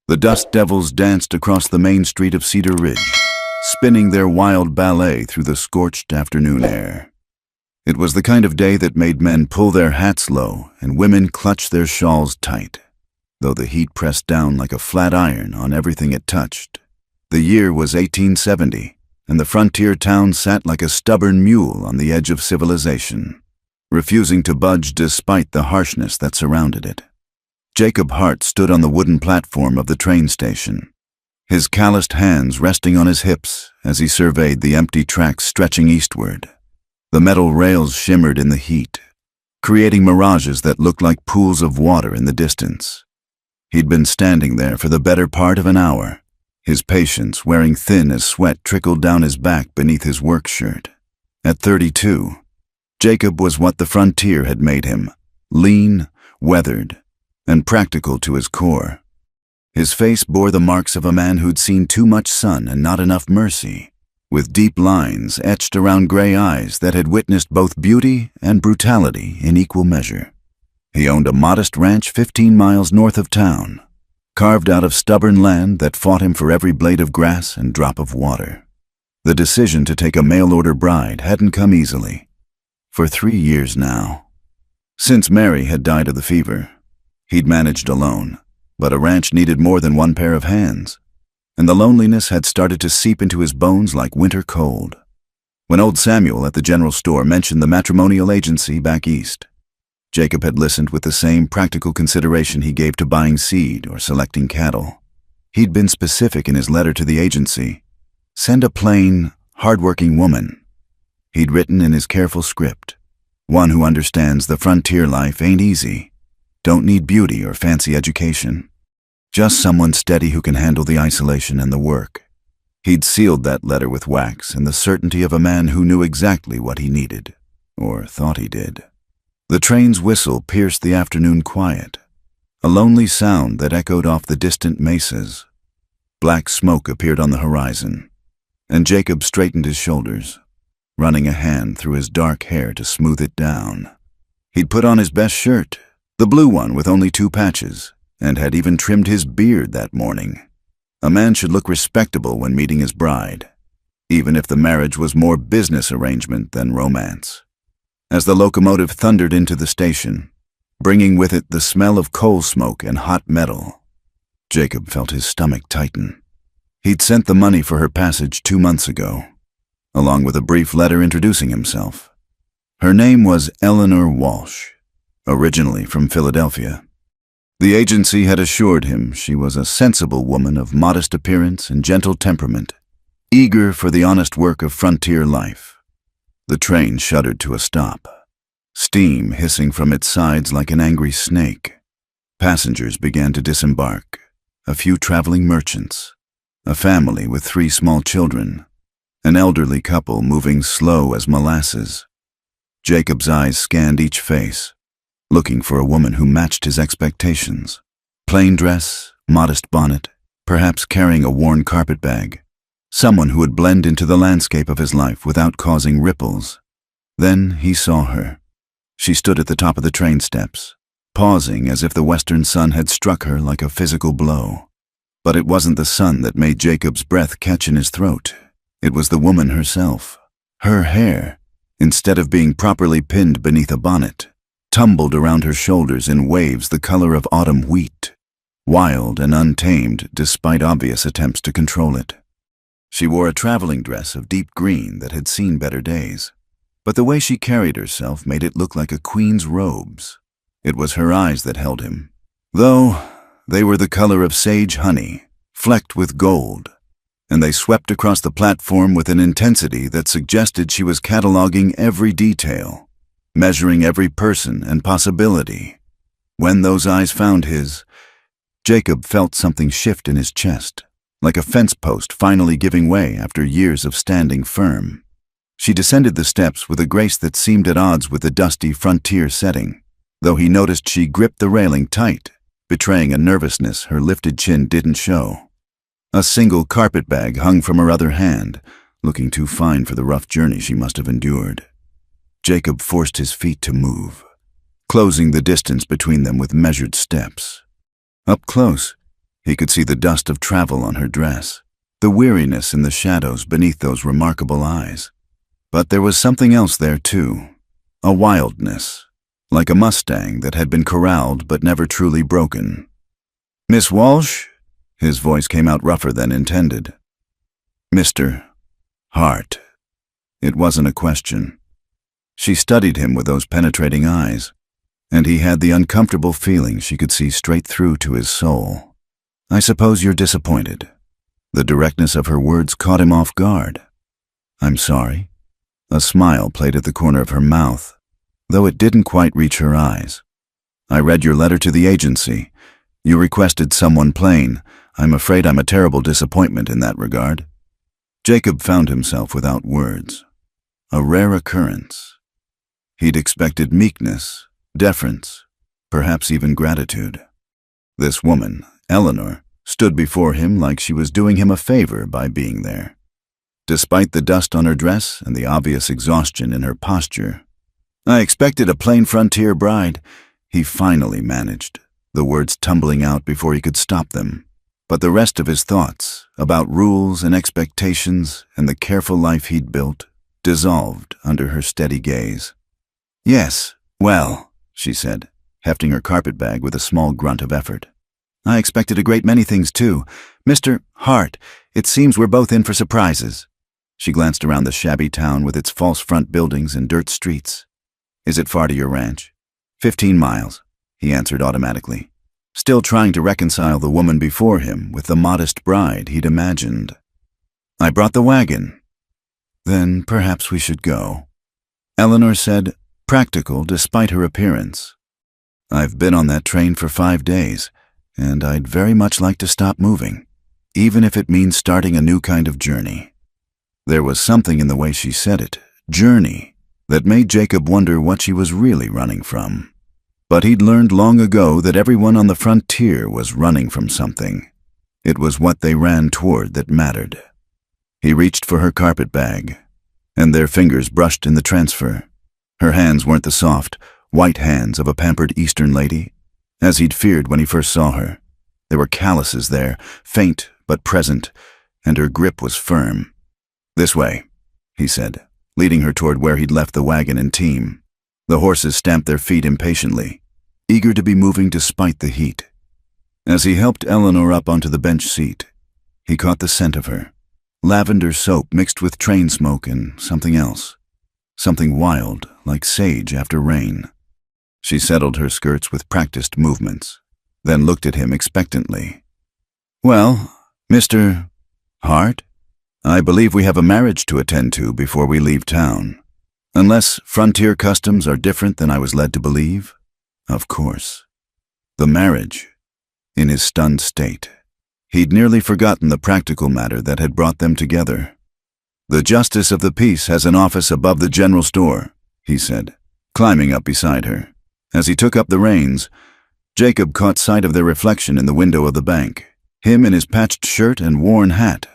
The dust devils danced across the main street of Cedar Ridge, spinning their wild ballet through the scorched afternoon air. It was the kind of day that made men pull their hats low and women clutch their shawls tight, though the heat pressed down like a flat iron on everything it touched. The year was 1870, and the frontier town sat like a stubborn mule on the edge of civilization, refusing to budge despite the harshness that surrounded it. Jacob Hart stood on the wooden platform of the train station, his calloused hands resting on his hips as he surveyed the empty tracks stretching eastward. The metal rails shimmered in the heat, creating mirages that looked like pools of water in the distance. He'd been standing there for the better part of an hour, his patience wearing thin as sweat trickled down his back beneath his work shirt. At 32, Jacob was what the frontier had made him: lean, weathered, and practical to his core. His face bore the marks of a man who'd seen too much sun and not enough mercy, with deep lines etched around gray eyes that had witnessed both beauty and brutality in equal measure. He owned a modest ranch 15 miles north of town, carved out of stubborn land that fought him for every blade of grass and drop of water. The decision to take a mail-order bride hadn't come easily. For 3 years now. Since Mary had died of the fever, he'd managed alone, but a ranch needed more than one pair of hands, and the loneliness had started to seep into his bones like winter cold. When old Samuel at the general store mentioned the matrimonial agency back east, Jacob had listened with the same practical consideration he gave to buying seed or selecting cattle. He'd been specific in his letter to the agency: send a plain, hard-working woman. He'd written in his careful script, one who understands the frontier life ain't easy, don't need beauty or fancy education, just someone steady who can handle the isolation and the work. He'd sealed that letter with wax and the certainty of a man who knew exactly what he needed, or thought he did. The train's whistle pierced the afternoon quiet, a lonely sound that echoed off the distant mesas. Black smoke appeared on the horizon, and Jacob straightened his shoulders, running a hand through his dark hair to smooth it down. He'd put on his best shirt, the blue one with only 2 patches, and had even trimmed his beard that morning. A man should look respectable when meeting his bride, even if the marriage was more business arrangement than romance. As the locomotive thundered into the station, bringing with it the smell of coal smoke and hot metal, Jacob felt his stomach tighten. He'd sent the money for her passage 2 months ago, along with a brief letter introducing himself. Her name was Eleanor Walsh, originally from Philadelphia. The agency had assured him she was a sensible woman of modest appearance and gentle temperament, eager for the honest work of frontier life. The train shuddered to a stop, steam hissing from its sides like an angry snake. Passengers began to disembark, a few traveling merchants, a family with 3 small children, an elderly couple moving slow as molasses. Jacob's eyes scanned each face, looking for a woman who matched his expectations. Plain dress, modest bonnet, perhaps carrying a worn carpet bag. Someone who would blend into the landscape of his life without causing ripples. Then he saw her. She stood at the top of the train steps, pausing as if the western sun had struck her like a physical blow. But it wasn't the sun that made Jacob's breath catch in his throat. It was the woman herself. Her hair, instead of being properly pinned beneath a bonnet, tumbled around her shoulders in waves the color of autumn wheat, wild and untamed despite obvious attempts to control it. She wore a traveling dress of deep green that had seen better days, but the way she carried herself made it look like a queen's robes. It was her eyes that held him, though they were the color of sage honey, flecked with gold, and they swept across the platform with an intensity that suggested she was cataloging every detail, measuring every person and possibility. When those eyes found his, Jacob felt something shift in his chest, like a fence post finally giving way after years of standing firm. She descended the steps with a grace that seemed at odds with the dusty frontier setting, though he noticed she gripped the railing tight, betraying a nervousness her lifted chin didn't show. A single carpet bag hung from her other hand, looking too fine for the rough journey she must have endured. Jacob forced his feet to move, closing the distance between them with measured steps. Up close, He could see the dust of travel on her dress, the weariness in the shadows beneath those remarkable eyes. But there was something else there too, a wildness, like a Mustang that had been corralled but never truly broken. "Miss Walsh?" His voice came out rougher than intended. "Mr. Hart." It wasn't a question. She studied him with those penetrating eyes, and he had the uncomfortable feeling she could see straight through to his soul. "I suppose you're disappointed." The directness of her words caught him off guard. "I'm sorry." A smile played at the corner of her mouth, though it didn't quite reach her eyes. "I read your letter to the agency. You requested someone plain. I'm afraid I'm a terrible disappointment in that regard." Jacob found himself without words. A rare occurrence. He'd expected meekness, deference, perhaps even gratitude. This woman, Eleanor, stood before him like she was doing him a favor by being there. Despite the dust on her dress and the obvious exhaustion in her posture, "I expected a plain frontier bride," he finally managed, the words tumbling out before he could stop them. But the rest of his thoughts, about rules and expectations and the careful life he'd built, dissolved under her steady gaze. "Yes, well," she said, hefting her carpetbag with a small grunt of effort. "I expected a great many things too. Mr. Hart, it seems we're both in for surprises." She glanced around the shabby town with its false front buildings and dirt streets. "Is it far to your ranch?" 15 miles, he answered automatically, still trying to reconcile the woman before him with the modest bride he'd imagined. "I brought the wagon." "Then perhaps we should go," Eleanor said, practical despite her appearance. "I've been on that train for 5 days, and I'd very much like to stop moving, even if it means starting a new kind of journey." There was something in the way she said it, journey, that made Jacob wonder what she was really running from. But he'd learned long ago that everyone on the frontier was running from something. It was what they ran toward that mattered. He reached for her carpetbag, and their fingers brushed in the transfer. Her hands weren't the soft, white hands of a pampered Eastern lady, as he'd feared when he first saw her. There were calluses there, faint but present, and her grip was firm. "This way," he said, leading her toward where he'd left the wagon and team. The horses stamped their feet impatiently, eager to be moving despite the heat. As he helped Eleanor up onto the bench seat, he caught the scent of her. Lavender soap mixed with train smoke and something else. Something wild, like sage after rain. She settled her skirts with practiced movements, then looked at him expectantly. "Well, Mr. Hart, I believe we have a marriage to attend to before we leave town. Unless frontier customs are different than I was led to believe, of course." The marriage. In his stunned state, he'd nearly forgotten the practical matter that had brought them together. "The Justice of the Peace has an office above the general store," he said, climbing up beside her. As he took up the reins, Jacob caught sight of their reflection in the window of the bank, him in his patched shirt and worn hat,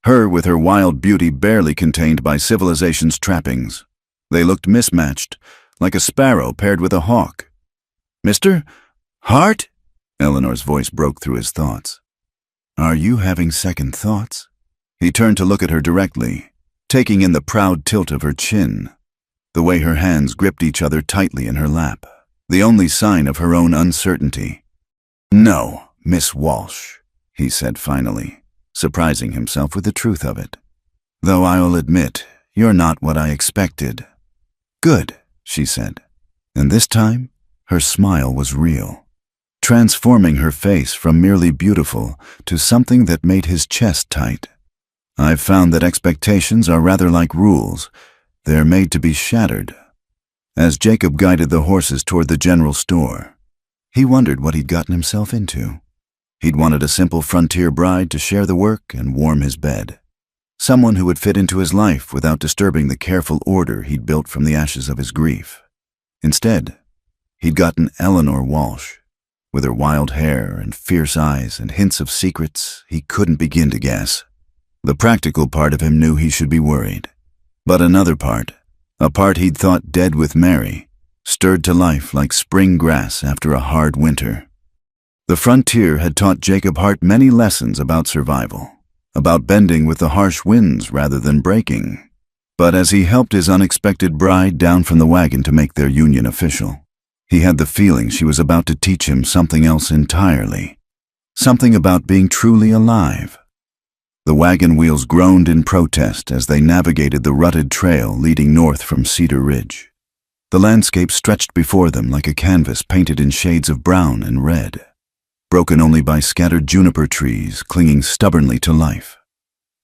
her with her wild beauty barely contained by civilization's trappings. They looked mismatched, like a sparrow paired with a hawk. "Mr. Hart?" Eleanor's voice broke through his thoughts. "Are you having second thoughts?" He turned to look at her directly, taking in the proud tilt of her chin, the way her hands gripped each other tightly in her lap, the only sign of her own uncertainty. "No, Miss Walsh," he said finally, surprising himself with the truth of it. "Though I'll admit, you're not what I expected." "Good," she said, and this time her smile was real, transforming her face from merely beautiful to something that made his chest tight. "I've found that expectations are rather like rules. They're made to be shattered." As Jacob guided the horses toward the general store, he wondered what he'd gotten himself into. He'd wanted a simple frontier bride to share the work and warm his bed. Someone who would fit into his life without disturbing the careful order he'd built from the ashes of his grief. Instead, he'd gotten Eleanor Walsh, with her wild hair and fierce eyes and hints of secrets he couldn't begin to guess. The practical part of him knew he should be worried. But another part, a part he'd thought dead with Mary, stirred to life like spring grass after a hard winter. The frontier had taught Jacob Hart many lessons about survival, about bending with the harsh winds rather than breaking. But as he helped his unexpected bride down from the wagon to make their union official, he had the feeling she was about to teach him something else entirely, something about being truly alive. The wagon wheels groaned in protest as they navigated the rutted trail leading north from Cedar Ridge. The landscape stretched before them like a canvas painted in shades of brown and red, broken only by scattered juniper trees clinging stubbornly to life.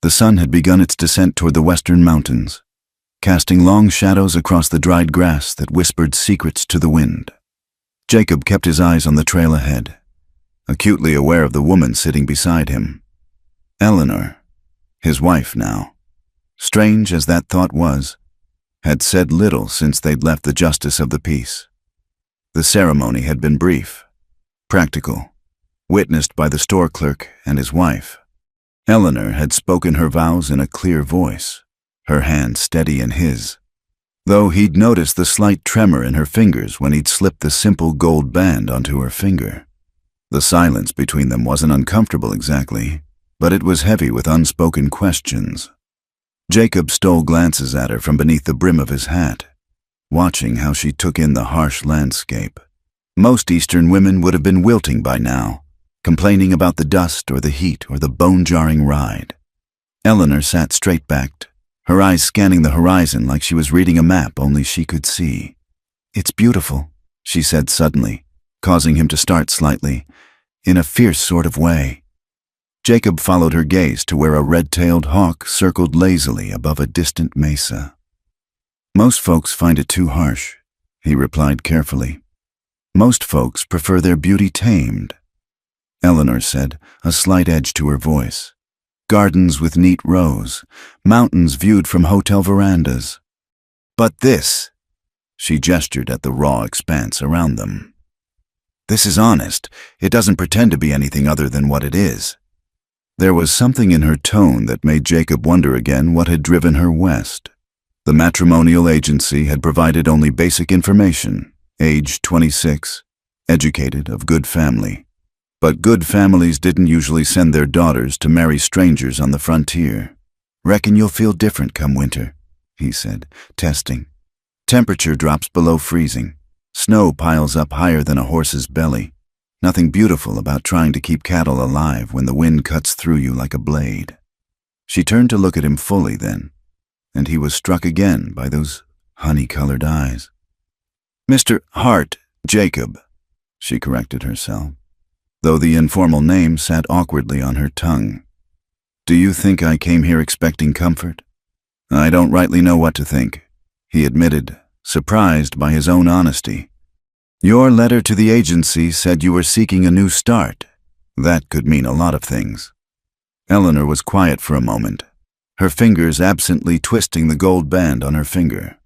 The sun had begun its descent toward the western mountains, casting long shadows across the dried grass that whispered secrets to the wind. Jacob kept his eyes on the trail ahead, acutely aware of the woman sitting beside him. Eleanor, his wife now, strange as that thought was, had said little since they'd left the justice of the peace. The ceremony had been brief, practical, witnessed by the store clerk and his wife. Eleanor had spoken her vows in a clear voice, her hand steady in his, though he'd noticed the slight tremor in her fingers when he'd slipped the simple gold band onto her finger. The silence between them wasn't uncomfortable exactly, but it was heavy with unspoken questions. Jacob stole glances at her from beneath the brim of his hat, watching how she took in the harsh landscape. Most Eastern women would have been wilting by now, complaining about the dust or the heat or the bone-jarring ride. Eleanor sat straight-backed, her eyes scanning the horizon like she was reading a map only she could see. "It's beautiful," she said suddenly, causing him to start slightly, in a fierce sort of way. Jacob followed her gaze to where a red-tailed hawk circled lazily above a distant mesa. "Most folks find it too harsh," he replied carefully. "Most folks prefer their beauty tamed," Eleanor said, a slight edge to her voice. "Gardens with neat rows, mountains viewed from hotel verandas. But this," she gestured at the raw expanse around them. "This is honest. It doesn't pretend to be anything other than what it is." There was something in her tone that made Jacob wonder again what had driven her west. The matrimonial agency had provided only basic information, age 26, educated, of good family. But good families didn't usually send their daughters to marry strangers on the frontier. "Reckon you'll feel different come winter," he said, testing. "Temperature drops below freezing. Snow piles up higher than a horse's belly. Nothing beautiful about trying to keep cattle alive when the wind cuts through you like a blade." She turned to look at him fully then, and he was struck again by those honey-colored eyes. "Mr. Hart, Jacob," she corrected herself, though the informal name sat awkwardly on her tongue. "Do you think I came here expecting comfort?" "I don't rightly know what to think," he admitted, surprised by his own honesty. "Your letter to the agency said you were seeking a new start. That could mean a lot of things." Eleanor was quiet for a moment, her fingers absently twisting the gold band on her finger.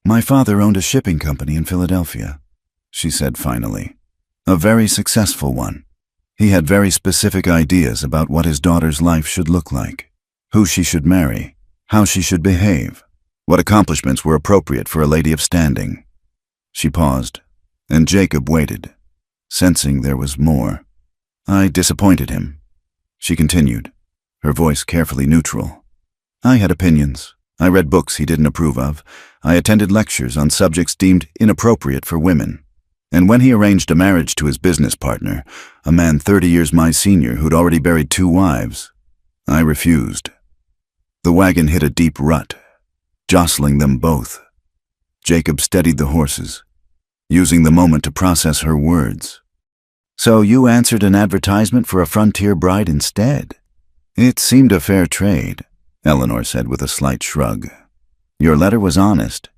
"My father owned a shipping company in Philadelphia," she said finally. "A very successful one. He had very specific ideas about what his daughter's life should look like, who she should marry, how she should behave, what accomplishments were appropriate for a lady of standing." She paused, and Jacob waited, sensing there was more. "I disappointed him," she continued, her voice carefully neutral. "I had opinions. I read books he didn't approve of. I attended lectures on subjects deemed inappropriate for women. And when he arranged a marriage to his business partner, a man 30 years my senior who'd already buried 2 wives, I refused." The wagon hit a deep rut, jostling them both. Jacob steadied the horses, using the moment to process her words. "So you answered an advertisement for a frontier bride instead?" "It seemed a fair trade," Eleanor said with a slight shrug. "Your letter was honest.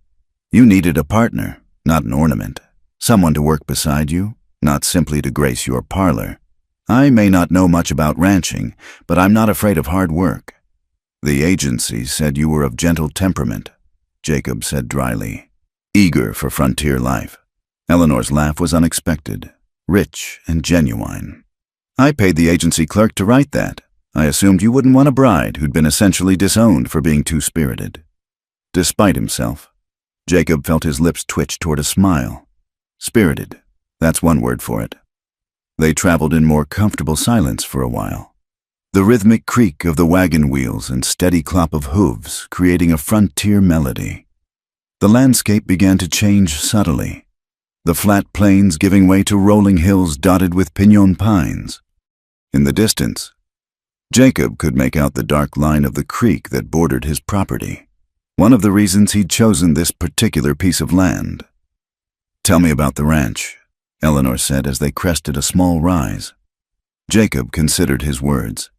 You needed a partner, not an ornament. Someone to work beside you, not simply to grace your parlor. I may not know much about ranching, but I'm not afraid of hard work." "The agency said you were of gentle temperament," Jacob said dryly, "eager for frontier life." Eleanor's laugh was unexpected, rich and genuine. "I paid the agency clerk to write that. I assumed you wouldn't want a bride who'd been essentially disowned for being too spirited." Despite himself, Jacob felt his lips twitch toward a smile. Spirited, that's one word for it. They traveled in more comfortable silence for a while. The rhythmic creak of the wagon wheels and steady clop of hooves creating a frontier melody. The landscape began to change subtly, the flat plains giving way to rolling hills dotted with piñón pines. In the distance, Jacob could make out the dark line of the creek that bordered his property, one of the reasons he'd chosen this particular piece of land. "Tell me about the ranch," Eleanor said as they crested a small rise. Jacob considered his words.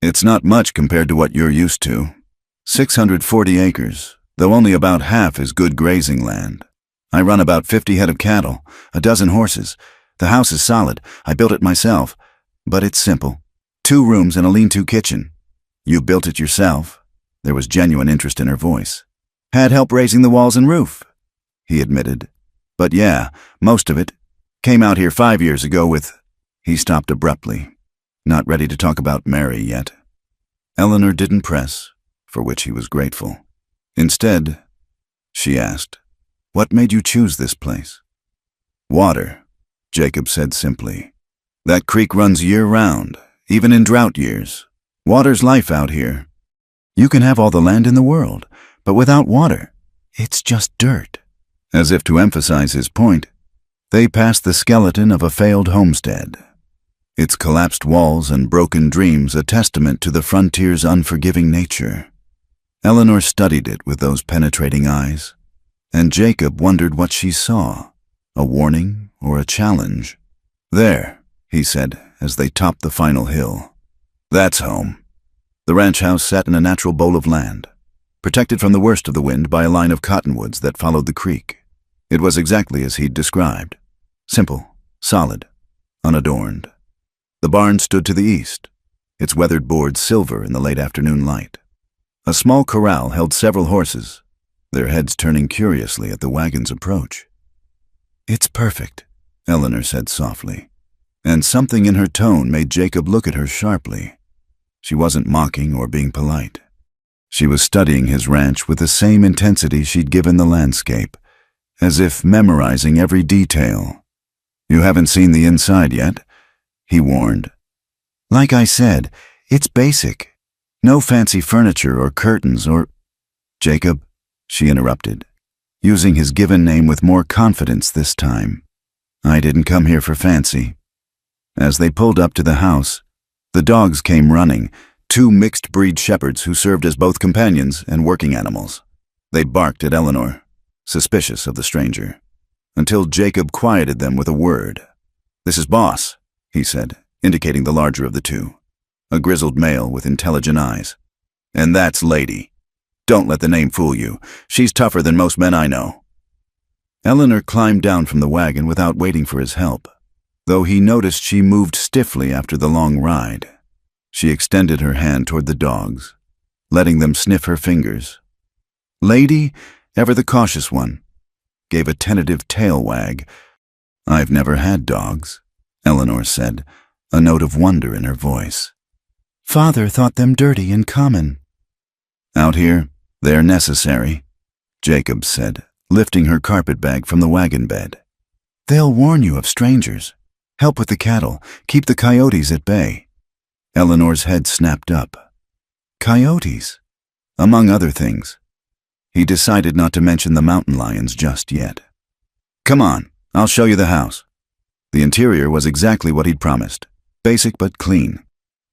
"It's not much compared to what you're used to. 640 acres, though only about half is good grazing land. I run about 50 head of cattle, a dozen horses. The house is solid. I built it myself, but it's simple. 2 rooms and a lean-to kitchen." "You built it yourself?" There was genuine interest in her voice. "Had help raising the walls and roof," he admitted. "But yeah, most of it. Came out here 5 years ago with—" He stopped abruptly, not ready to talk about Mary yet. Eleanor didn't press, for which he was grateful. Instead, she asked, "What made you choose this place?" "Water," Jacob said simply. "That creek runs year-round, even in drought years. Water's life out here. You can have all the land in the world, but without water, it's just dirt." As if to emphasize his point, they passed the skeleton of a failed homestead, its collapsed walls and broken dreams a testament to the frontier's unforgiving nature. Eleanor studied it with those penetrating eyes, and Jacob wondered what she saw, a warning or a challenge. "There," he said as they topped the final hill. "That's home." The ranch house sat in a natural bowl of land, protected from the worst of the wind by a line of cottonwoods that followed the creek. It was exactly as he'd described. Simple, solid, unadorned. The barn stood to the east, its weathered boards silver in the late afternoon light. A small corral held several horses, their heads turning curiously at the wagon's approach. "It's perfect," Eleanor said softly, and something in her tone made Jacob look at her sharply. She wasn't mocking or being polite. She was studying his ranch with the same intensity she'd given the landscape, as if memorizing every detail. "You haven't seen the inside yet," he warned. "Like I said, it's basic. No fancy furniture or curtains or—" "Jacob," she interrupted, using his given name with more confidence this time. "I didn't come here for fancy." As they pulled up to the house, the dogs came running, 2 mixed-breed shepherds who served as both companions and working animals. They barked at Eleanor, suspicious of the stranger, until Jacob quieted them with a word. "This is Boss," he said, indicating the larger of the 2, a grizzled male with intelligent eyes. "And that's Lady. Don't let the name fool you. She's tougher than most men I know." Eleanor climbed down from the wagon without waiting for his help, though he noticed she moved stiffly after the long ride. She extended her hand toward the dogs, letting them sniff her fingers. Lady, ever the cautious one, gave a tentative tail wag. "I've never had dogs," Eleanor said, a note of wonder in her voice. "Father thought them dirty and common." "Out here, they're necessary," Jacob said, lifting her carpet bag from the wagon bed. "They'll warn you of strangers, help with the cattle, keep the coyotes at bay." Eleanor's head snapped up. Coyotes, among other things. He decided not to mention the mountain lions just yet. "Come on, I'll show you the house." The interior was exactly what he'd promised, basic but clean.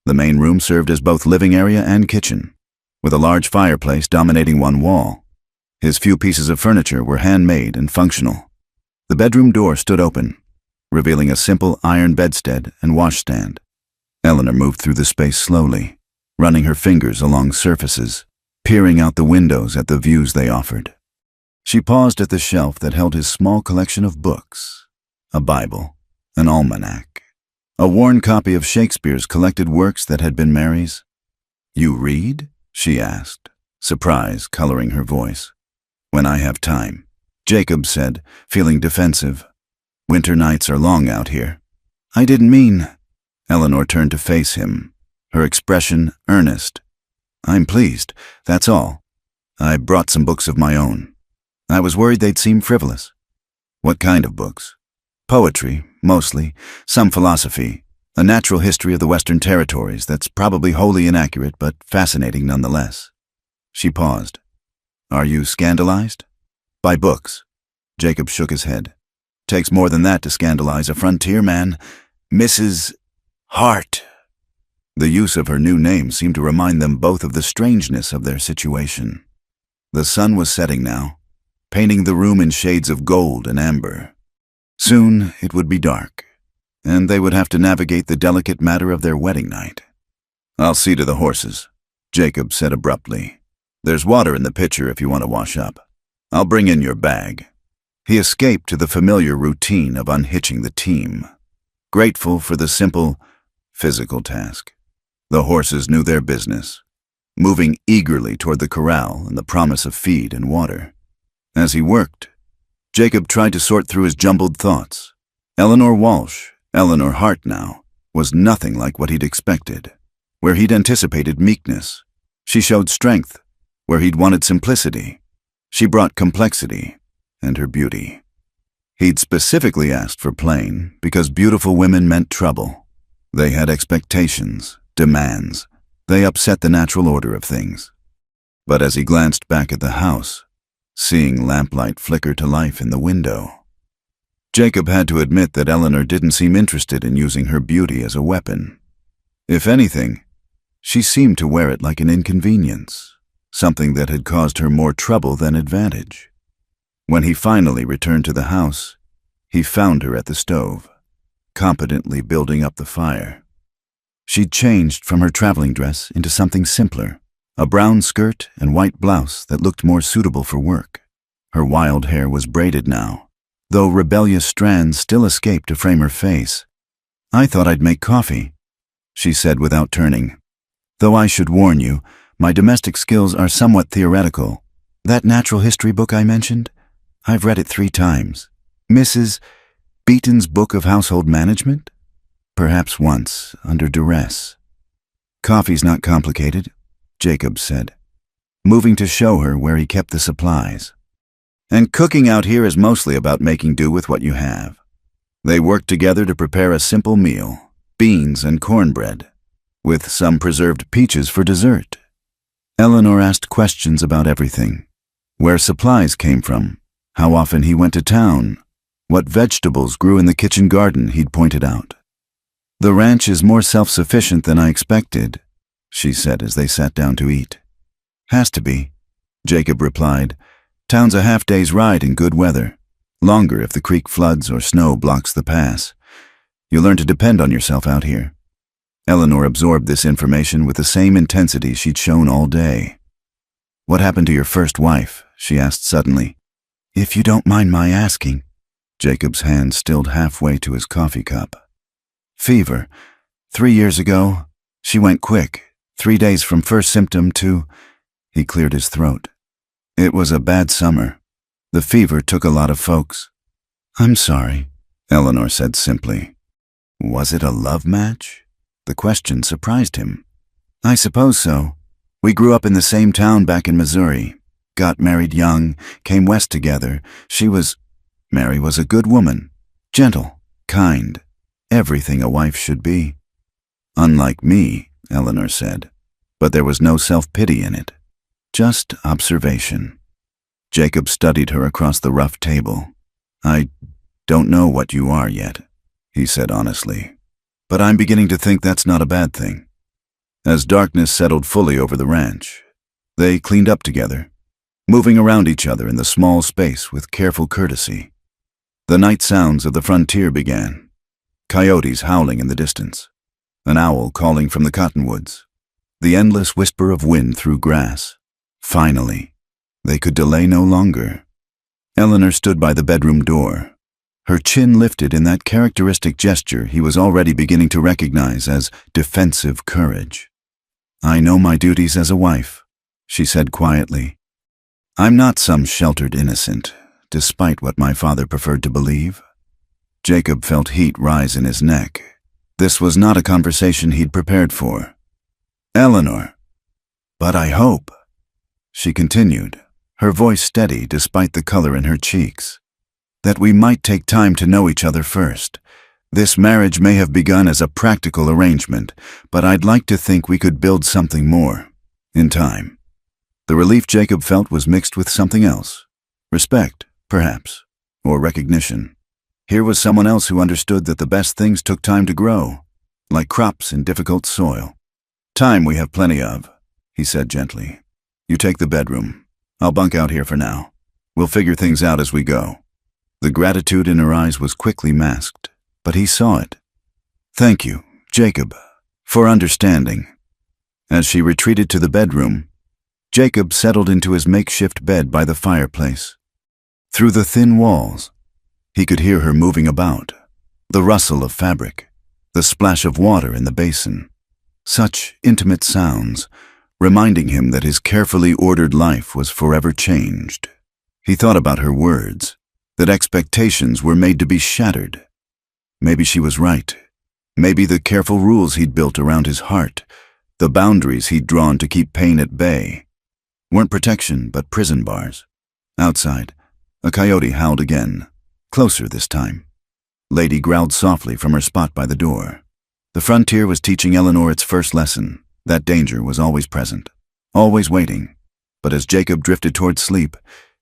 The main room served as both living area and kitchen, with a large fireplace dominating one wall. His few pieces of furniture were handmade and functional. The bedroom door stood open, revealing a simple iron bedstead and washstand. Eleanor moved through the space slowly, running her fingers along surfaces, peering out the windows at the views they offered. She paused at the shelf that held his small collection of books, a Bible, an almanac, a worn copy of Shakespeare's collected works that had been Mary's. "You read?" she asked, surprise coloring her voice. "When I have time," Jacob said, feeling defensive. "Winter nights are long out here." "I didn't mean—" Eleanor turned to face him, her expression earnest. "I'm pleased, that's all. I brought some books of my own. I was worried they'd seem frivolous." "What kind of books?" "Poetry, mostly, some philosophy, a natural history of the Western Territories that's probably wholly inaccurate but fascinating nonetheless. She paused. Are you scandalized? By books. Jacob shook his head. Takes more than that to scandalize a frontier man. Mrs. Hart. The use of her new name seemed to remind them both of the strangeness of their situation. The sun was setting now, painting the room in shades of gold and amber. Soon it would be dark, and they would have to navigate the delicate matter of their wedding night. I'll see to the horses, Jacob said abruptly. There's water in the pitcher if you want to wash up. I'll bring in your bag. He escaped to the familiar routine of unhitching the team, grateful for the simple, physical task. The horses knew their business, moving eagerly toward the corral and the promise of feed and water. As he worked, Jacob tried to sort through his jumbled thoughts. Eleanor Walsh, Eleanor Hart now, was nothing like what he'd expected. Where he'd anticipated meekness, she showed strength. Where he'd wanted simplicity, she brought complexity and her beauty. He'd specifically asked for plain because beautiful women meant trouble. They had expectations, demands. They upset the natural order of things. But as he glanced back at the house, seeing lamplight flicker to life in the window, Jacob had to admit that Eleanor didn't seem interested in using her beauty as a weapon. If anything, she seemed to wear it like an inconvenience, something that had caused her more trouble than advantage. When he finally returned to the house, he found her at the stove, competently building up the fire. She'd changed from her traveling dress into something simpler, a brown skirt and white blouse that looked more suitable for work. Her wild hair was braided now, though rebellious strands still escaped to frame her face. I thought I'd make coffee, she said without turning. Though I should warn you, my domestic skills are somewhat theoretical. That natural history book I mentioned, I've read it 3 times. Mrs. Beaton's Book of Household Management? Perhaps once, under duress. Coffee's not complicated, Jacob said, moving to show her where he kept the supplies. And cooking out here is mostly about making do with what you have. They worked together to prepare a simple meal, beans and cornbread, with some preserved peaches for dessert. Eleanor asked questions about everything. Where supplies came from, how often he went to town, what vegetables grew in the kitchen garden he'd pointed out. The ranch is more self-sufficient than I expected, she said as they sat down to eat. Has to be, Jacob replied. Town's a half-day's ride in good weather, longer if the creek floods or snow blocks the pass. You learn to depend on yourself out here. Eleanor absorbed this information with the same intensity she'd shown all day. What happened to your first wife? She asked suddenly. If you don't mind my asking. Jacob's hand stilled halfway to his coffee cup. Fever. 3 years ago. She went quick. 3 days from first symptom to... He cleared his throat. It was a bad summer. The fever took a lot of folks. I'm sorry, Eleanor said simply. Was it a love match? The question surprised him. I suppose so. We grew up in the same town back in Missouri. Got married young, came west together. Mary was a good woman. Gentle, kind. Everything a wife should be. Unlike me, Eleanor said. But there was no self-pity in it. Just observation. Jacob studied her across the rough table. I don't know what you are yet, he said honestly. But I'm beginning to think that's not a bad thing. As darkness settled fully over the ranch, they cleaned up together, moving around each other in the small space with careful courtesy. The night sounds of the frontier began. Coyotes howling in the distance, an owl calling from the cottonwoods, the endless whisper of wind through grass. Finally, they could delay no longer. Eleanor stood by the bedroom door, her chin lifted in that characteristic gesture he was already beginning to recognize as defensive courage. I know my duties as a wife, she said quietly. I'm not some sheltered innocent, despite what my father preferred to believe. Jacob felt heat rise in his neck. This was not a conversation he'd prepared for. Eleanor, but I hope, she continued, her voice steady despite the color in her cheeks, that we might take time to know each other first, This marriage may have begun as a practical arrangement, but I'd like to think we could build something more, in time. The relief Jacob felt was mixed with something else. Respect, perhaps, or recognition. Here was someone else who understood that the best things took time to grow, like crops in difficult soil. Time we have plenty of, he said gently. You take the bedroom. I'll bunk out here for now. We'll figure things out as we go. The gratitude in her eyes was quickly masked, but he saw it. Thank you, Jacob, for understanding. As she retreated to the bedroom, Jacob settled into his makeshift bed by the fireplace. Through the thin walls, he could hear her moving about, the rustle of fabric, the splash of water in the basin. Such intimate sounds, reminding him that his carefully ordered life was forever changed. He thought about her words, that expectations were made to be shattered. Maybe she was right. Maybe the careful rules he'd built around his heart, the boundaries he'd drawn to keep pain at bay, weren't protection but prison bars. Outside, a coyote howled again, closer this time. Lady growled softly from her spot by the door. The frontier was teaching Eleanor its first lesson, that danger was always present, always waiting. But as Jacob drifted toward sleep,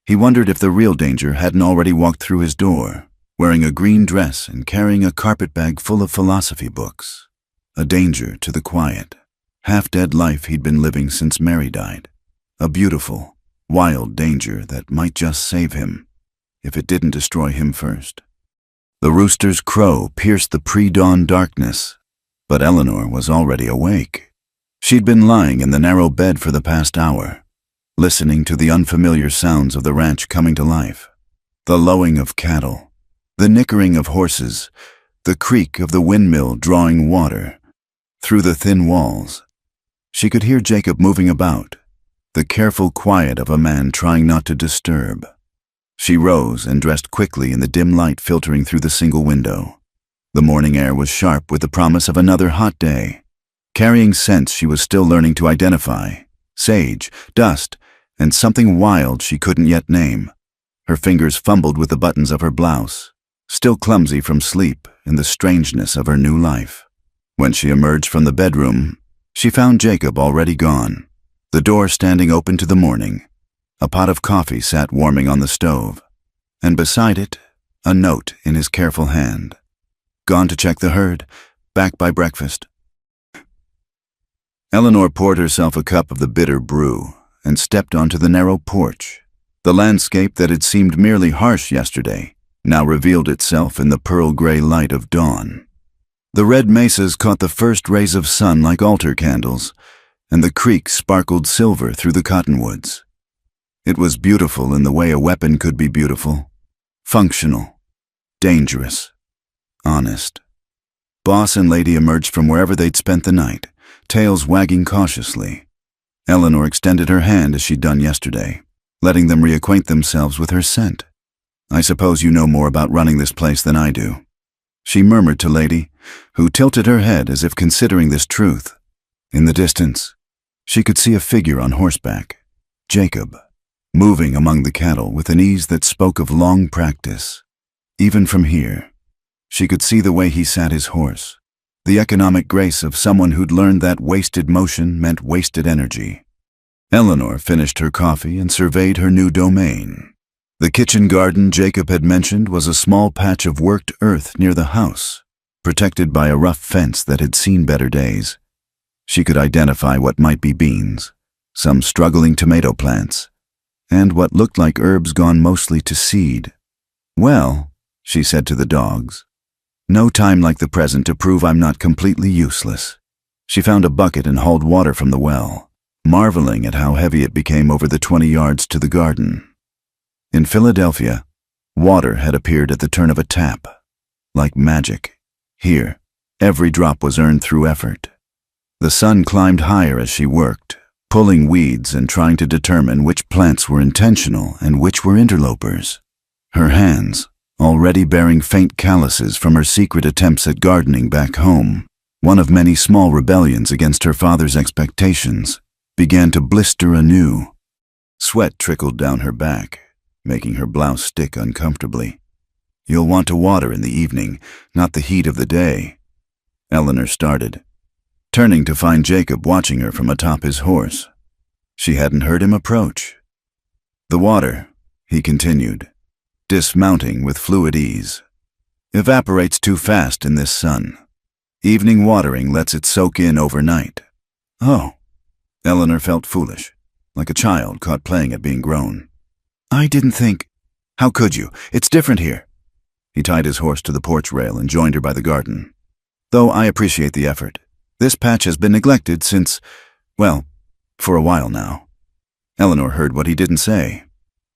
he wondered if the real danger hadn't already walked through his door, wearing a green dress and carrying a carpetbag full of philosophy books. A danger to the quiet, half-dead life he'd been living since Mary died. A beautiful, wild danger that might just save him, if it didn't destroy him first. The rooster's crow pierced the pre-dawn darkness, but Eleanor was already awake. She'd been lying in the narrow bed for the past hour, listening to the unfamiliar sounds of the ranch coming to life. The lowing of cattle, the nickering of horses, the creak of the windmill drawing water. Through the thin walls, she could hear Jacob moving about, the careful quiet of a man trying not to disturb. She rose and dressed quickly in the dim light filtering through the single window. The morning air was sharp with the promise of another hot day, carrying scents she was still learning to identify, sage, dust, and something wild she couldn't yet name. Her fingers fumbled with the buttons of her blouse, still clumsy from sleep and the strangeness of her new life. When she emerged from the bedroom, she found Jacob already gone, the door standing open to the morning. A pot of coffee sat warming on the stove, and beside it, a note in his careful hand. Gone to check the herd, back by breakfast. Eleanor poured herself a cup of the bitter brew and stepped onto the narrow porch. The landscape that had seemed merely harsh yesterday now revealed itself in the pearl-gray light of dawn. The red mesas caught the first rays of sun like altar candles, and the creek sparkled silver through the cottonwoods. It was beautiful in the way a weapon could be beautiful, functional, dangerous, honest. Boss and Lady emerged from wherever they'd spent the night, tails wagging cautiously. Eleanor extended her hand as she'd done yesterday, letting them reacquaint themselves with her scent. I suppose you know more about running this place than I do, she murmured to Lady, who tilted her head as if considering this truth. In the distance, she could see a figure on horseback, Jacob, moving among the cattle with an ease that spoke of long practice. Even from here, she could see the way he sat his horse, the economic grace of someone who'd learned that wasted motion meant wasted energy. Eleanor finished her coffee and surveyed her new domain. The kitchen garden Jacob had mentioned was a small patch of worked earth near the house, protected by a rough fence that had seen better days. She could identify what might be beans, some struggling tomato plants, and what looked like herbs gone mostly to seed. Well, she said to the dogs, no time like the present to prove I'm not completely useless. She found a bucket and hauled water from the well, marveling at how heavy it became over the 20 yards to the garden. In Philadelphia, water had appeared at the turn of a tap, like magic. Here, every drop was earned through effort. The sun climbed higher as she worked, pulling weeds and trying to determine which plants were intentional and which were interlopers. Her hands, already bearing faint calluses from her secret attempts at gardening back home, one of many small rebellions against her father's expectations, began to blister anew. Sweat trickled down her back, making her blouse stick uncomfortably. You'll want to water in the evening, not the heat of the day. Eleanor started, turning to find Jacob watching her from atop his horse. She hadn't heard him approach. The water, he continued, dismounting with fluid ease, evaporates too fast in this sun. Evening watering lets it soak in overnight. Oh. Eleanor felt foolish, like a child caught playing at being grown. I didn't think. How could you? It's different here. He tied his horse to the porch rail and joined her by the garden. Though I appreciate the effort, this patch has been neglected since, well, for a while now. Eleanor heard what he didn't say.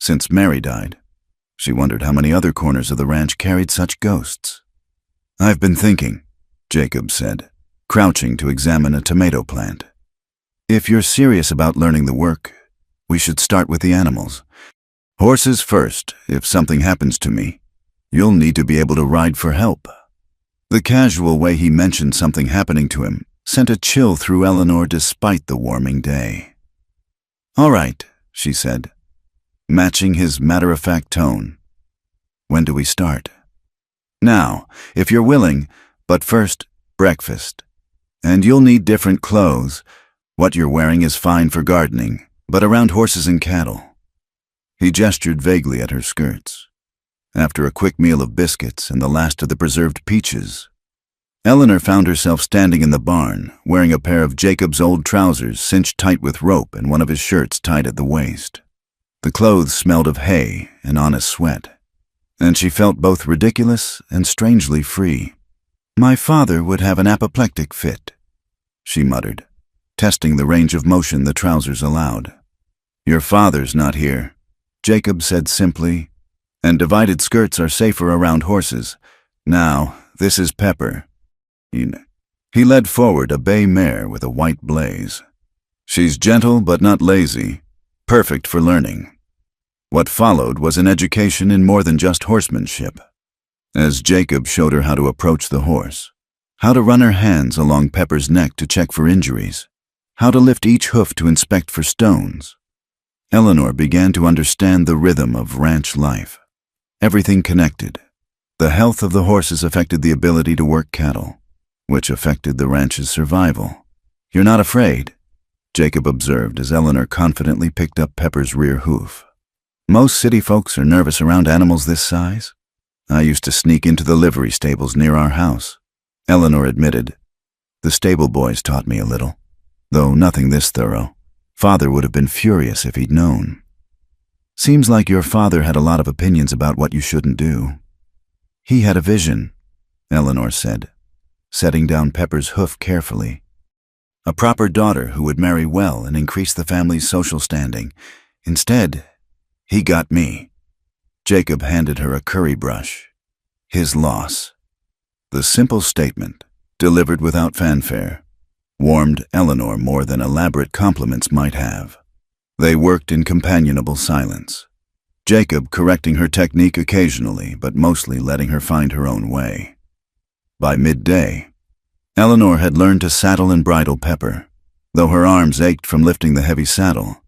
Since Mary died. She wondered how many other corners of the ranch carried such ghosts. I've been thinking, Jacob said, crouching to examine a tomato plant. If you're serious about learning the work, we should start with the animals. Horses first, if something happens to me. You'll need to be able to ride for help. The casual way he mentioned something happening to him sent a chill through Eleanor despite the warming day. All right, she said, matching his matter-of-fact tone. When do we start? Now, if you're willing, but first, breakfast. And you'll need different clothes. What you're wearing is fine for gardening, but around horses and cattle. He gestured vaguely at her skirts. After a quick meal of biscuits and the last of the preserved peaches, Eleanor found herself standing in the barn, wearing a pair of Jacob's old trousers cinched tight with rope and one of his shirts tied at the waist. The clothes smelled of hay and honest sweat, and she felt both ridiculous and strangely free. My father would have an apoplectic fit, she muttered, testing the range of motion the trousers allowed. Your father's not here, Jacob said simply, and divided skirts are safer around horses. Now, this is Pepper. He led forward a bay mare with a white blaze. She's gentle but not lazy, perfect for learning. What followed was an education in more than just horsemanship. As Jacob showed her how to approach the horse, how to run her hands along Pepper's neck to check for injuries, how to lift each hoof to inspect for stones, Eleanor began to understand the rhythm of ranch life. Everything connected. The health of the horses affected the ability to work cattle, which affected the ranch's survival. You're not afraid, Jacob observed as Eleanor confidently picked up Pepper's rear hoof. Most city folks are nervous around animals this size. I used to sneak into the livery stables near our house, Eleanor admitted. The stable boys taught me a little, though nothing this thorough. Father would have been furious if he'd known. Seems like your father had a lot of opinions about what you shouldn't do. He had a vision, Eleanor said, setting down Pepper's hoof carefully. A proper daughter who would marry well and increase the family's social standing. Instead, he got me. Jacob handed her a curry brush. His loss. The simple statement, delivered without fanfare, warmed Eleanor more than elaborate compliments might have. They worked in companionable silence, Jacob correcting her technique occasionally, but mostly letting her find her own way. By midday, Eleanor had learned to saddle and bridle Pepper. Though her arms ached from lifting the heavy saddle,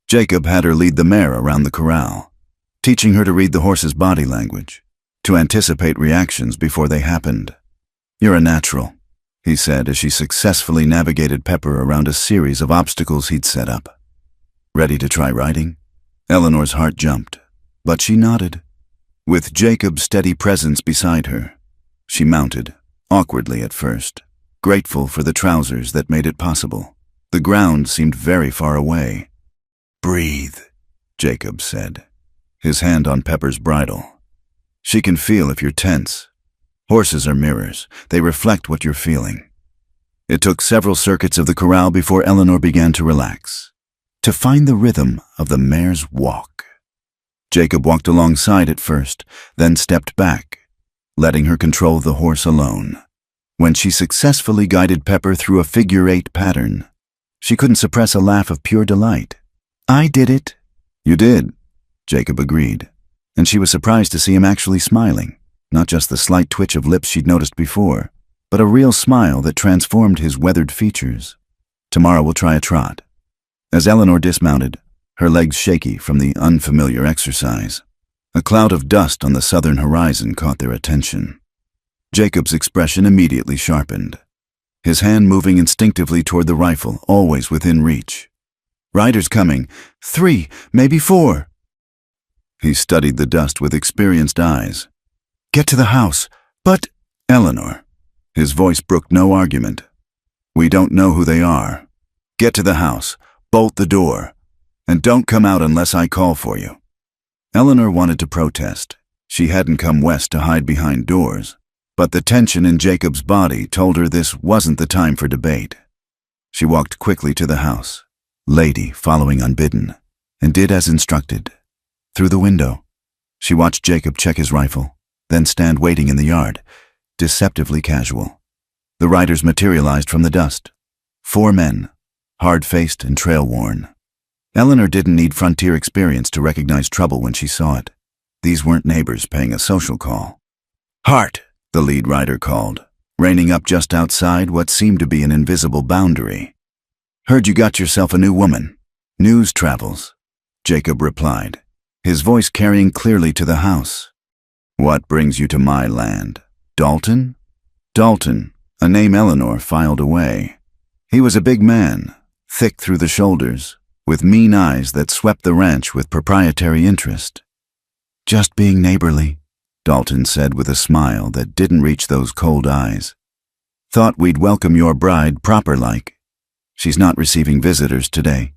Jacob had her lead the mare around the corral, teaching her to read the horse's body language, to anticipate reactions before they happened. You're a natural, he said as she successfully navigated Pepper around a series of obstacles he'd set up. Ready to try riding? Eleanor's heart jumped, but she nodded. With Jacob's steady presence beside her, she mounted, awkwardly at first, grateful for the trousers that made it possible. The ground seemed very far away. Breathe, Jacob said, his hand on Pepper's bridle. She can feel if you're tense. Horses are mirrors. They reflect what you're feeling. It took several circuits of the corral before Eleanor began to relax, to find the rhythm of the mare's walk. Jacob walked alongside at first, then stepped back, letting her control the horse alone. When she successfully guided Pepper through a figure-8 pattern, she couldn't suppress a laugh of pure delight. I did it. You did, Jacob agreed, and she was surprised to see him actually smiling, not just the slight twitch of lips she'd noticed before, but a real smile that transformed his weathered features. Tomorrow we'll try a trot. As Eleanor dismounted, her legs shaky from the unfamiliar exercise, A cloud of dust on the southern horizon caught their attention. Jacob's expression immediately sharpened, his hand moving instinctively toward the rifle, always within reach. Riders coming. 3, maybe 4. He studied the dust with experienced eyes. Get to the house. But, Eleanor. His voice brooked no argument. We don't know who they are. Get to the house. Bolt the door. And don't come out unless I call for you. Eleanor wanted to protest. She hadn't come west to hide behind doors. But the tension in Jacob's body told her this wasn't the time for debate. She walked quickly to the house, Lady following unbidden, and did as instructed. Through the window, she watched Jacob check his rifle, then stand waiting in the yard, deceptively casual. The riders materialized from the dust. 4 men, hard-faced and trail-worn. Eleanor didn't need frontier experience to recognize trouble when she saw it. These weren't neighbors paying a social call. Hart, the lead rider called, reining up just outside what seemed to be an invisible boundary. Heard you got yourself a new woman. News travels, Jacob replied, his voice carrying clearly to the house. What brings you to my land? Dalton? Dalton, a name Eleanor filed away. He was a big man, thick through the shoulders, with mean eyes that swept the ranch with proprietary interest. Just being neighborly, Dalton said with a smile that didn't reach those cold eyes. Thought we'd welcome your bride proper-like. She's not receiving visitors today.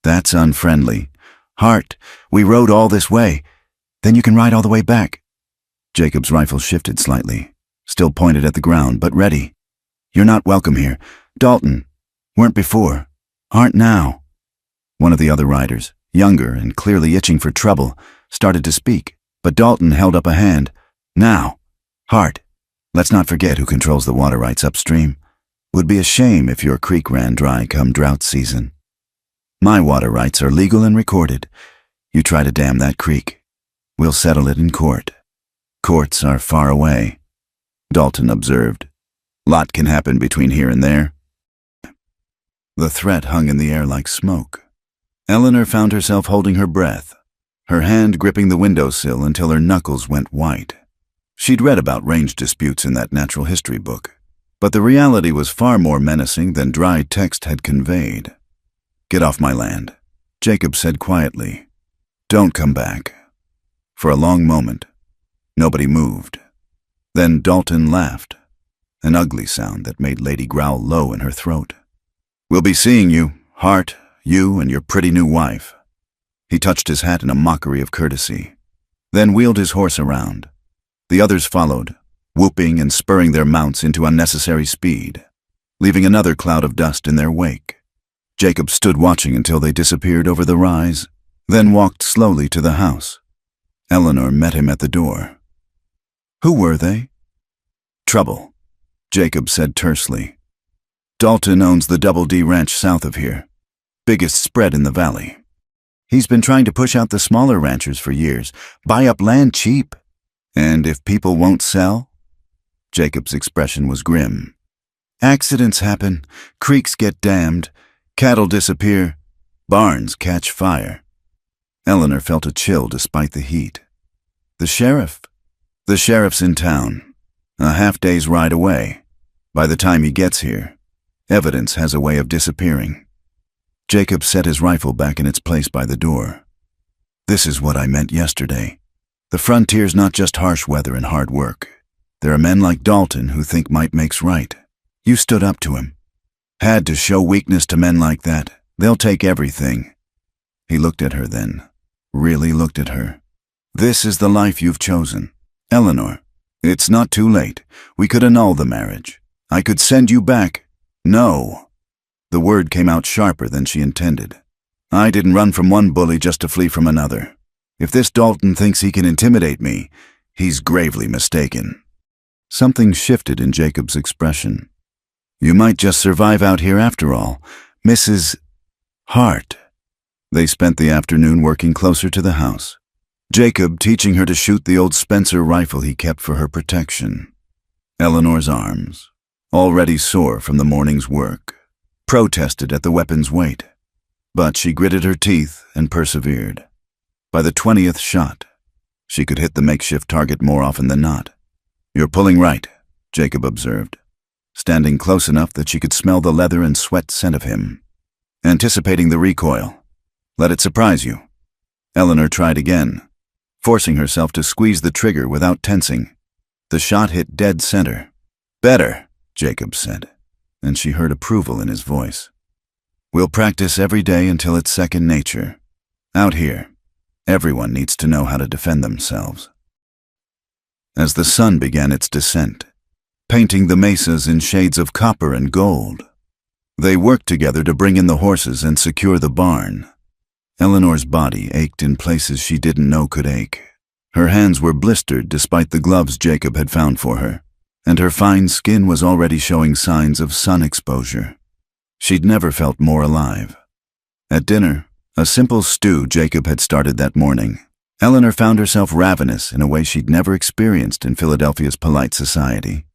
That's unfriendly. Hart, we rode all this way. Then you can ride all the way back. Jacob's rifle shifted slightly, still pointed at the ground, but ready. You're not welcome here. Dalton, weren't before, aren't now. One of the other riders, younger and clearly itching for trouble, started to speak, but Dalton held up a hand. Now, Hart, let's not forget who controls the water rights upstream. Would be a shame if your creek ran dry come drought season. My water rights are legal and recorded. You try to dam that creek, we'll settle it in court. Courts are far away, Dalton observed. Lot can happen between here and there. The threat hung in the air like smoke. Eleanor found herself holding her breath, her hand gripping the windowsill until her knuckles went white. She'd read about range disputes in that natural history book, but the reality was far more menacing than dry text had conveyed. Get off my land, Jacob said quietly. Don't come back. For a long moment, nobody moved. Then Dalton laughed, an ugly sound that made Lady growl low in her throat. We'll be seeing you, Hart, you and your pretty new wife. He touched his hat in a mockery of courtesy, then wheeled his horse around. The others followed, whooping and spurring their mounts into unnecessary speed, leaving another cloud of dust in their wake. Jacob stood watching until they disappeared over the rise, then walked slowly to the house. Eleanor met him at the door. Who were they? Trouble, Jacob said tersely. Dalton owns the Double D Ranch south of here, biggest spread in the valley. He's been trying to push out the smaller ranchers for years, buy up land cheap. And if people won't sell? Jacob's expression was grim. Accidents happen, creeks get dammed, cattle disappear, barns catch fire. Eleanor felt a chill despite the heat. The sheriff? The sheriff's in town, a half-day's ride away. By the time he gets here, evidence has a way of disappearing. Jacob set his rifle back in its place by the door. This is what I meant yesterday. The frontier's not just harsh weather and hard work. There are men like Dalton who think might makes right. You stood up to him. Had to show weakness to men like that. They'll take everything. He looked at her then, really looked at her. This is the life you've chosen. Eleanor, it's not too late. We could annul the marriage. I could send you back. No. The word came out sharper than she intended. I didn't run from one bully just to flee from another. If this Dalton thinks he can intimidate me, he's gravely mistaken. Something shifted in Jacob's expression. You might just survive out here after all, Mrs. Hart. They spent the afternoon working closer to the house, Jacob teaching her to shoot the old Spencer rifle he kept for her protection. Eleanor's arms, already sore from the morning's work, protested at the weapon's weight, but she gritted her teeth and persevered. By the 20th shot, She could hit the makeshift target more often than not. "You're pulling right," Jacob observed, standing close enough that she could smell the leather and sweat scent of him. "Anticipating the recoil. Let it surprise you." Eleanor tried again, forcing herself to squeeze the trigger without tensing. The shot hit dead center. "Better," Jacob said, and she heard approval in his voice. "We'll practice every day until it's second nature. Out here, everyone needs to know how to defend themselves." As the sun began its descent, painting the mesas in shades of copper and gold, they worked together to bring in the horses and secure the barn. Eleanor's body ached in places she didn't know could ache. Her hands were blistered despite the gloves Jacob had found for her, and her fine skin was already showing signs of sun exposure. She'd never felt more alive. At dinner, a simple stew Jacob had started that morning, Eleanor found herself ravenous in a way she'd never experienced in Philadelphia's polite society.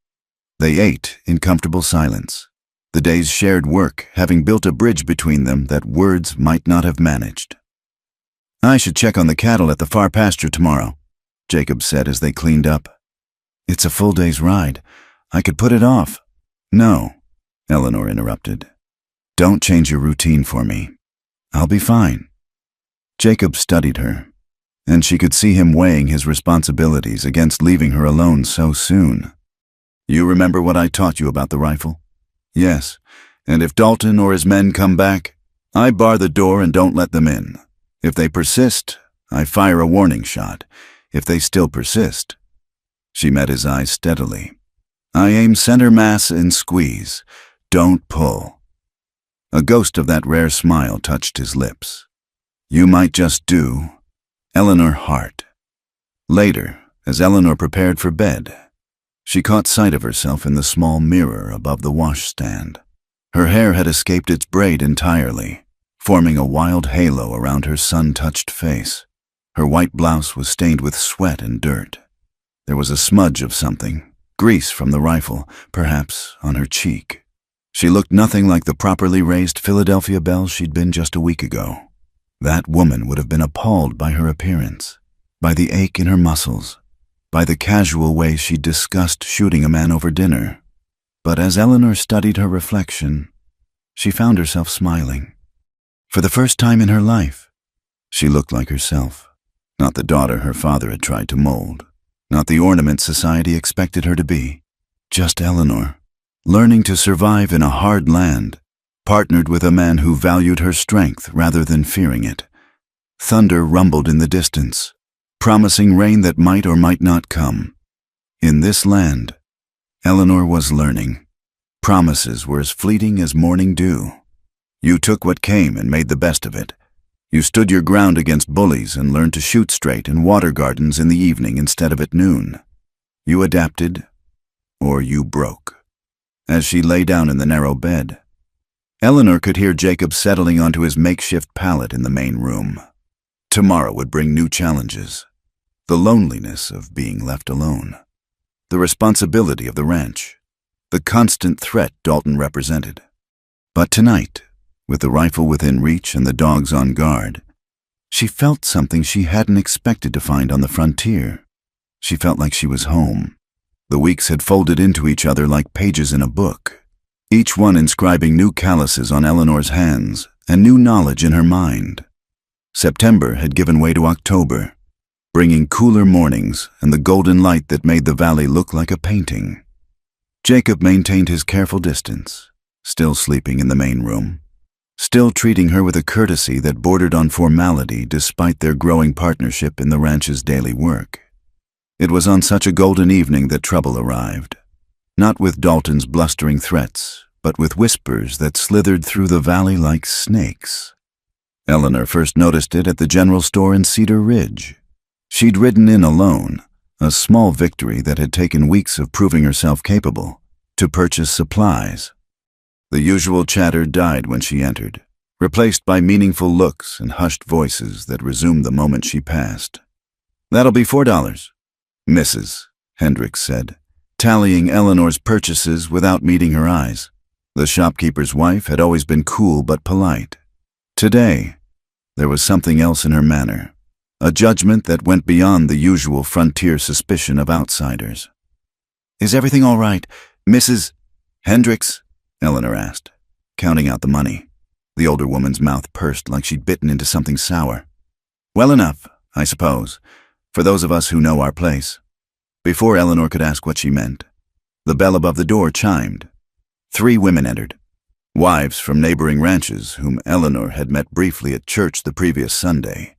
They ate in comfortable silence, the day's shared work having built a bridge between them that words might not have managed. "I should check on the cattle at the far pasture tomorrow," Jacob said as they cleaned up. "It's a full day's ride. I could put it off." "No," Eleanor interrupted. "Don't change your routine for me. I'll be fine." Jacob studied her, and she could see him weighing his responsibilities against leaving her alone so soon. "You remember what I taught you about the rifle?" "Yes, and if Dalton or his men come back, I bar the door and don't let them in. If they persist, I fire a warning shot. If they still persist—" She met his eyes steadily. "I aim center mass and squeeze. Don't pull." A ghost of that rare smile touched his lips. "You might just do." Eleanor Hart. Later, as Eleanor prepared for bed, she caught sight of herself in the small mirror above the washstand. Her hair had escaped its braid entirely, forming a wild halo around her sun-touched face. Her white blouse was stained with sweat and dirt. There was a smudge of something, grease from the rifle, perhaps on her cheek. She looked nothing like the properly raised Philadelphia belle she'd been just a week ago. That woman would have been appalled by her appearance, by the ache in her muscles, by the casual way she'd discussed shooting a man over dinner. But as Eleanor studied her reflection, she found herself smiling. For the first time in her life, she looked like herself, not the daughter her father had tried to mold, not the ornament society expected her to be, just Eleanor, learning to survive in a hard land, partnered with a man who valued her strength rather than fearing it. Thunder rumbled in the distance, promising rain that might or might not come. In this land, Eleanor was learning. Promises were as fleeting as morning dew. You took what came and made the best of it. You stood your ground against bullies and learned to shoot straight in water gardens in the evening instead of at noon. You adapted, or you broke. As she lay down in the narrow bed, Eleanor could hear Jacob settling onto his makeshift pallet in the main room. Tomorrow would bring new challenges. The loneliness of being left alone. The responsibility of the ranch. The constant threat Dalton represented. But tonight, with the rifle within reach and the dogs on guard, she felt something she hadn't expected to find on the frontier. She felt like she was home. The weeks had folded into each other like pages in a book, each one inscribing new calluses on Eleanor's hands and new knowledge in her mind. September had given way to October, bringing cooler mornings and the golden light that made the valley look like a painting. Jacob maintained his careful distance, still sleeping in the main room, still treating her with a courtesy that bordered on formality despite their growing partnership in the ranch's daily work. It was on such a golden evening that trouble arrived, not with Dalton's blustering threats, but with whispers that slithered through the valley like snakes. Eleanor first noticed it at the general store in Cedar Ridge. She'd ridden in alone, a small victory that had taken weeks of proving herself capable, to purchase supplies. The usual chatter died when she entered, replaced by meaningful looks and hushed voices that resumed the moment she passed. "That'll be $4. "Mrs." Hendricks said, tallying Eleanor's purchases without meeting her eyes. The shopkeeper's wife had always been cool but polite. Today, there was something else in her manner, a judgment that went beyond the usual frontier suspicion of outsiders. "Is everything all right, Mrs. Hendricks?" Eleanor asked, counting out the money. The older woman's mouth pursed like she'd bitten into something sour. "Well enough, I suppose, for those of us who know our place." Before Eleanor could ask what she meant, the bell above the door chimed. 3 women entered, wives from neighboring ranches whom Eleanor had met briefly at church the previous Sunday.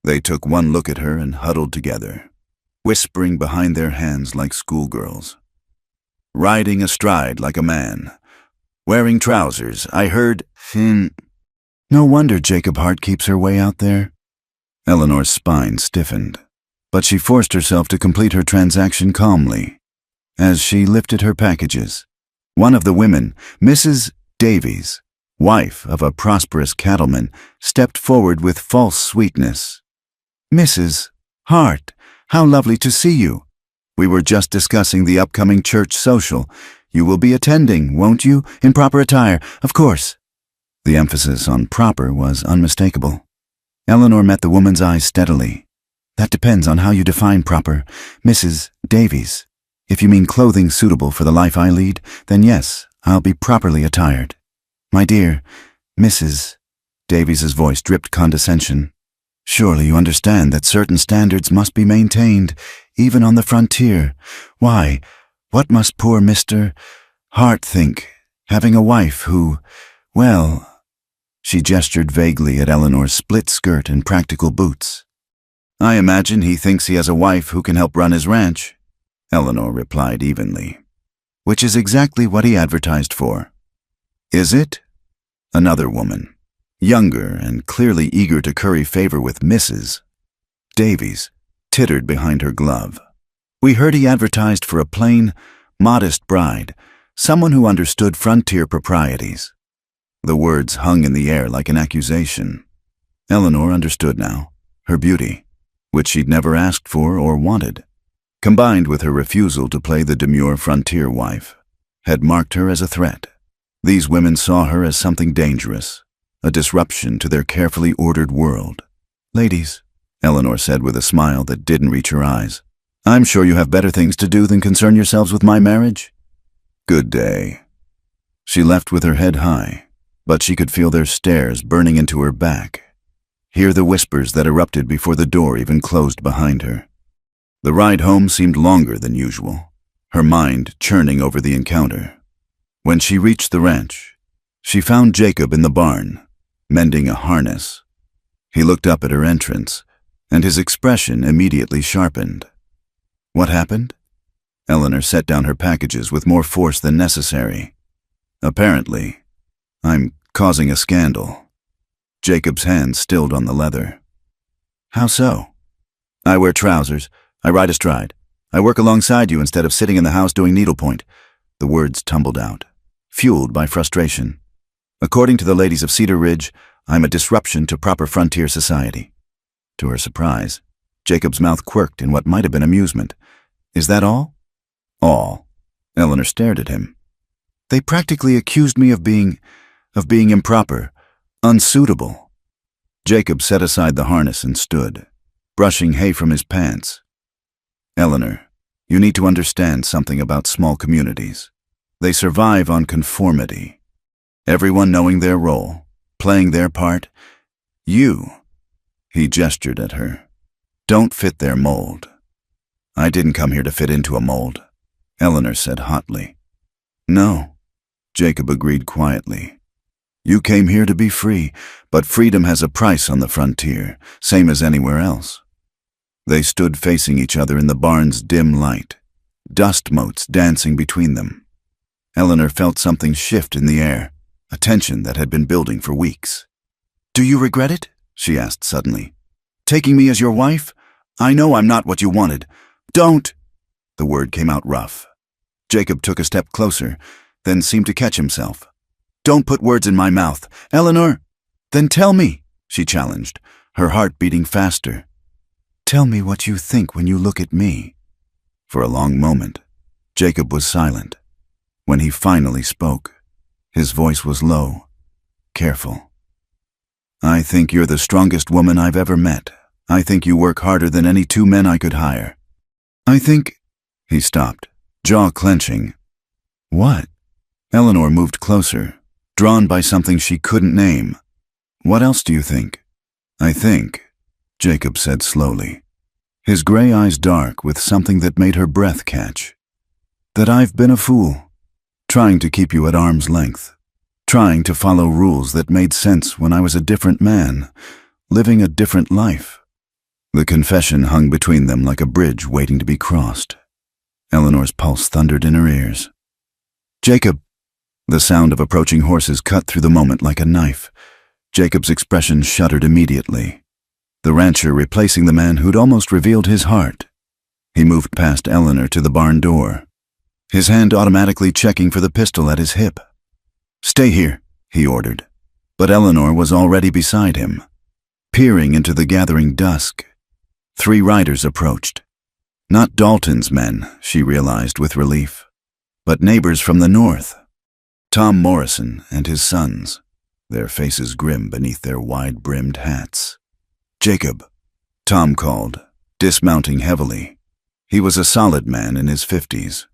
They took one look at her and huddled together, whispering behind their hands like schoolgirls. "Riding astride like a man. Wearing trousers, I heard, No wonder Jacob Hart keeps her way out there." Eleanor's spine stiffened, but she forced herself to complete her transaction calmly. As she lifted her packages, one of the women, Mrs. Davies, wife of a prosperous cattleman, stepped forward with false sweetness. "Mrs. Hart, how lovely to see you. We were just discussing the upcoming church social. You will be attending, won't you? In proper attire, of course." The emphasis on proper was unmistakable. Eleanor met the woman's eyes steadily. "That depends on how you define proper, Mrs. Davies. If you mean clothing suitable for the life I lead, then yes, I'll be properly attired. My dear, Mrs. Davies's voice dripped condescension. Surely you understand that certain standards must be maintained, even on the frontier. Why, what must poor Mr. Hart think, having a wife who, well..." She gestured vaguely at Eleanor's split skirt and practical boots. "I imagine he thinks he has a wife who can help run his ranch," Eleanor replied evenly. "Which is exactly what he advertised for." "Is it?" Another woman, younger and clearly eager to curry favor with Mrs. Davies, tittered behind her glove. "We heard he advertised for a plain, modest bride, someone who understood frontier proprieties." The words hung in the air like an accusation. Eleanor understood now. Her beauty, which she'd never asked for or wanted, combined with her refusal to play the demure frontier wife, had marked her as a threat. These women saw her as something dangerous, a disruption to their carefully ordered world. "Ladies," Eleanor said with a smile that didn't reach her eyes, "I'm sure you have better things to do than concern yourselves with my marriage. Good day." She left with her head high, but she could feel their stares burning into her back, hear the whispers that erupted before the door even closed behind her. The ride home seemed longer than usual, her mind churning over the encounter. When she reached the ranch, she found Jacob in the barn, mending a harness. He looked up at her entrance, and his expression immediately sharpened. "What happened?" Eleanor set down her packages with more force than necessary. "Apparently, I'm causing a scandal." Jacob's hand stilled on the leather. "How so?" "I wear trousers. I ride astride. I work alongside you instead of sitting in the house doing needlepoint." The words tumbled out, fueled by frustration. "According to the ladies of Cedar Ridge, I'm a disruption to proper frontier society." To her surprise, Jacob's mouth quirked in what might have been amusement. "Is that all?" "All." Eleanor stared at him. "They practically accused me of being improper, unsuitable." Jacob set aside the harness and stood, brushing hay from his pants. "Eleanor, you need to understand something about small communities. They survive on conformity. Everyone knowing their role, playing their part. You," he gestured at her, "don't fit their mold." "I didn't come here to fit into a mold," Eleanor said hotly. "No," Jacob agreed quietly. "You came here to be free, but freedom has a price on the frontier, same as anywhere else." They stood facing each other in the barn's dim light, dust motes dancing between them. Eleanor felt something shift in the air, a tension that had been building for weeks. "Do you regret it?" she asked suddenly. "Taking me as your wife? I know I'm not what you wanted. Don't!" The word came out rough. Jacob took a step closer, then seemed to catch himself. "Don't put words in my mouth, Eleanor." "Then tell me," she challenged, her heart beating faster. "Tell me what you think when you look at me." For a long moment, Jacob was silent. When he finally spoke, his voice was low, careful. "I think you're the strongest woman I've ever met, I think you work harder than any 2 men I could hire. I think—" He stopped, jaw clenching. What? Eleanor moved closer, drawn by something she couldn't name. What else do you think? I think, Jacob said slowly, his gray eyes dark with something that made her breath catch, that I've been a fool, trying to keep you at arm's length, trying to follow rules that made sense when I was a different man, living a different life. The confession hung between them like a bridge waiting to be crossed. Eleanor's pulse thundered in her ears. Jacob! The sound of approaching horses cut through the moment like a knife. Jacob's expression shuddered immediately, the rancher replacing the man who'd almost revealed his heart. He moved past Eleanor to the barn door, his hand automatically checking for the pistol at his hip. Stay here, he ordered, but Eleanor was already beside him, peering into the gathering dusk. 3 riders approached. Not Dalton's men, she realized with relief, but neighbors from the north. Tom Morrison and his sons, their faces grim beneath their wide-brimmed hats. Jacob, Tom called, dismounting heavily. He was a solid man in his 50s,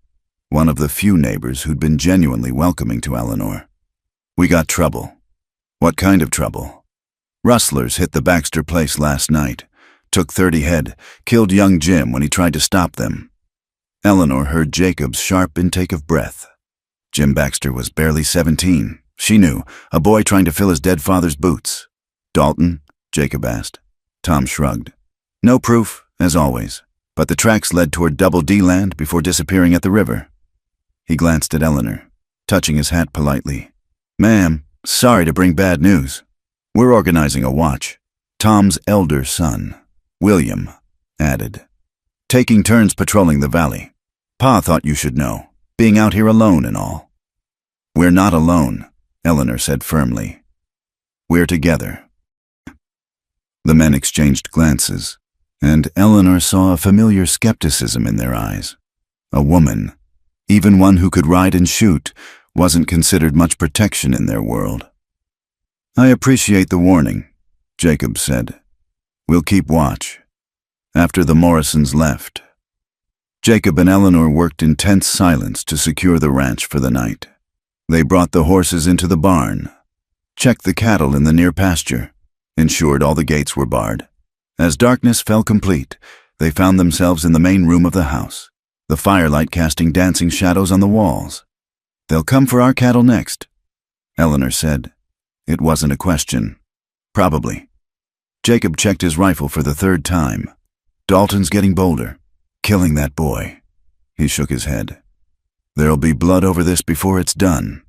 one of the few neighbors who'd been genuinely welcoming to Eleanor. We got trouble. What kind of trouble? Rustlers hit the Baxter place last night, took 30 head, killed young Jim when he tried to stop them. Eleanor heard Jacob's sharp intake of breath. Jim Baxter was barely 17. She knew, a boy trying to fill his dead father's boots. Dalton? Jacob asked. Tom shrugged. No proof, as always, but the tracks led toward Double D land before disappearing at the river. He glanced at Eleanor, touching his hat politely. Ma'am, sorry to bring bad news. We're organizing a watch. Tom's elder son, William, added. Taking turns patrolling the valley. Pa thought you should know, being out here alone and all. We're not alone, Eleanor said firmly. We're together. The men exchanged glances, and Eleanor saw a familiar skepticism in their eyes. A woman, even one who could ride and shoot, wasn't considered much protection in their world. I appreciate the warning, Jacob said. We'll keep watch. After the Morrisons left, Jacob and Eleanor worked in tense silence to secure the ranch for the night. They brought the horses into the barn, checked the cattle in the near pasture, ensured all the gates were barred. As darkness fell complete, they found themselves in the main room of the house, the firelight casting dancing shadows on the walls. They'll come for our cattle next, Eleanor said. It wasn't a question. Probably. Jacob checked his rifle for the 3rd time. Dalton's getting bolder. Killing that boy. He shook his head. There'll be blood over this before it's done.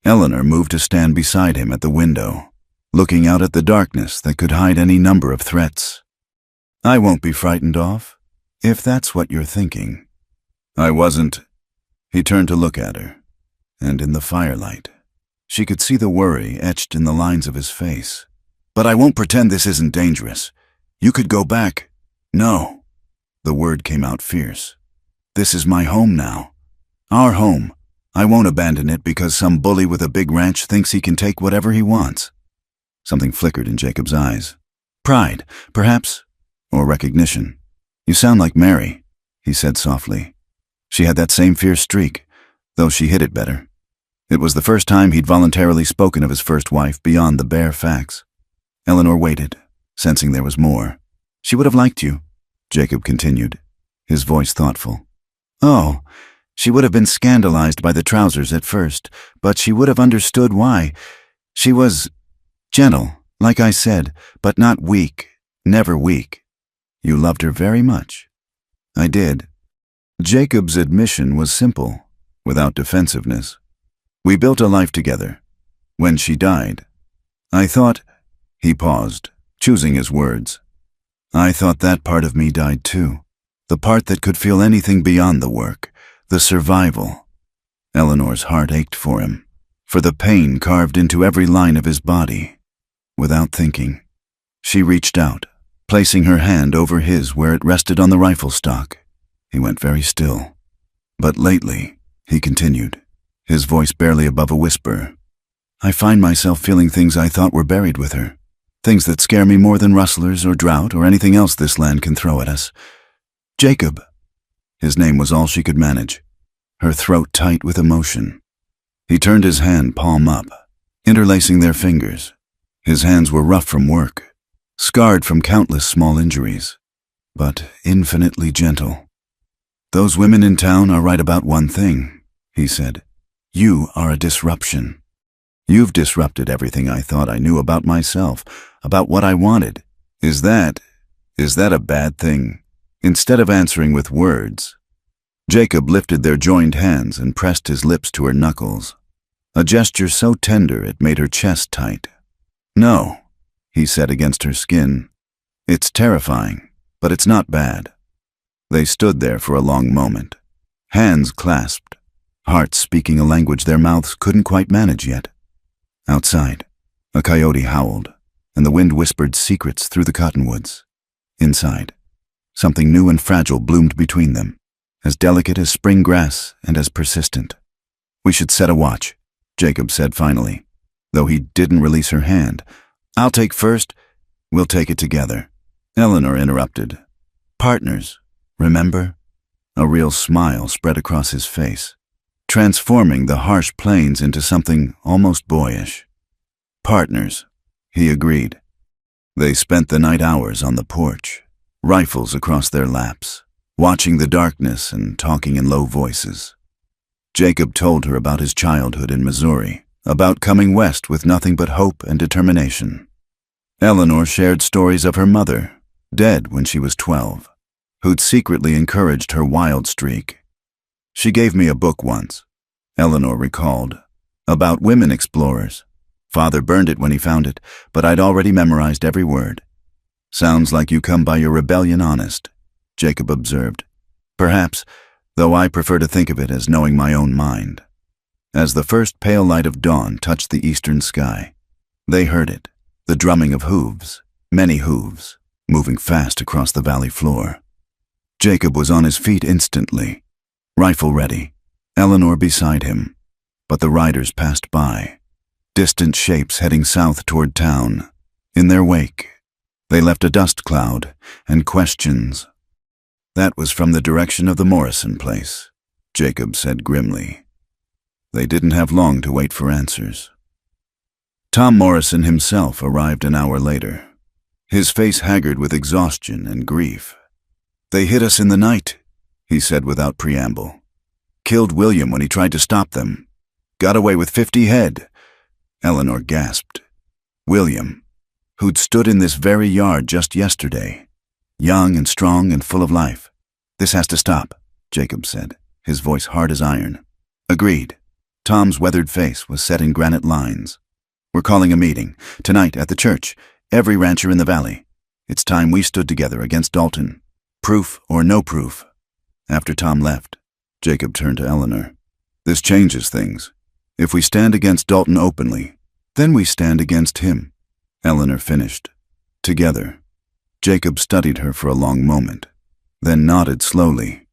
Eleanor moved to stand beside him at the window, looking out at the darkness that could hide any number of threats. I won't be frightened off, if that's what you're thinking. I wasn't. He turned to look at her, and in the firelight, she could see the worry etched in the lines of his face. But I won't pretend this isn't dangerous. You could go back. No. The word came out fierce. This is my home now. Our home. I won't abandon it because some bully with a big ranch thinks he can take whatever he wants. Something flickered in Jacob's eyes. Pride, perhaps, or recognition. You sound like Mary, he said softly. She had that same fierce streak, though she hid it better. It was the first time he'd voluntarily spoken of his first wife beyond the bare facts. Eleanor waited, sensing there was more. She would have liked you, Jacob continued, his voice thoughtful. Oh, she would have been scandalized by the trousers at first, but she would have understood why. She was gentle, like I said, but not weak, never weak. You loved her very much. I did. Jacob's admission was simple, without defensiveness. We built a life together. When she died, I thought... He paused, choosing his words. I thought that part of me died too. The part that could feel anything beyond the work, the survival. Eleanor's heart ached for him, for the pain carved into every line of his body. Without thinking, she reached out, placing her hand over his where it rested on the rifle stock. He went very still. But lately, he continued, his voice barely above a whisper, I find myself feeling things I thought were buried with her. Things that scare me more than rustlers or drought or anything else this land can throw at us. Jacob. His name was all she could manage, her throat tight with emotion. He turned his hand palm up, interlacing their fingers. His hands were rough from work, scarred from countless small injuries, but infinitely gentle. "Those women in town are right about one thing," he said. "You are a disruption. You've disrupted everything I thought I knew about myself, about what I wanted. Is that a bad thing?" Instead of answering with words, Jacob lifted their joined hands and pressed his lips to her knuckles, a gesture so tender it made her chest tight. "No," he said against her skin. "It's terrifying, but it's not bad." They stood there for a long moment, hands clasped, hearts speaking a language their mouths couldn't quite manage yet. Outside, a coyote howled, and the wind whispered secrets through the cottonwoods. Inside, something new and fragile bloomed between them, as delicate as spring grass and as persistent. "We should set a watch," Jacob said finally, though he didn't release her hand. "I'll take first. We'll take it together." Eleanor interrupted. "Partners, remember?" A real smile spread across his face, transforming the harsh plains into something almost boyish. "Partners," he agreed. They spent the night hours on the porch, rifles across their laps, watching the darkness and talking in low voices. Jacob told her about his childhood in Missouri, about coming west with nothing but hope and determination. Eleanor shared stories of her mother, dead when she was 12, who'd secretly encouraged her wild streak. "She gave me a book once," Eleanor recalled, "about women explorers. Father burned it when he found it, but I'd already memorized every word." "Sounds like you come by your rebellion honest," Jacob observed. "Perhaps, though I prefer to think of it as knowing my own mind." As the first pale light of dawn touched the eastern sky, they heard it, the drumming of hooves, many hooves, moving fast across the valley floor. Jacob was on his feet instantly, rifle ready, Eleanor beside him, but the riders passed by, distant shapes heading south toward town. In their wake, they left a dust cloud and questions. "That was from the direction of the Morrison place," Jacob said grimly. They didn't have long to wait for answers. Tom Morrison himself arrived an hour later, his face haggard with exhaustion and grief. "They hit us in the night," he said without preamble. "Killed William when he tried to stop them. Got away with 50 head. Eleanor gasped. William, who'd stood in this very yard just yesterday, young and strong and full of life. "This has to stop," Jacob said, his voice hard as iron. "Agreed." Tom's weathered face was set in granite lines. "We're calling a meeting, tonight at the church, every rancher in the valley. It's time we stood together against Dalton. Proof or no proof." After Tom left, Jacob turned to Eleanor. "This changes things. If we stand against Dalton openly, then we stand against him," Eleanor finished. Together, Jacob studied her for a long moment, then nodded slowly.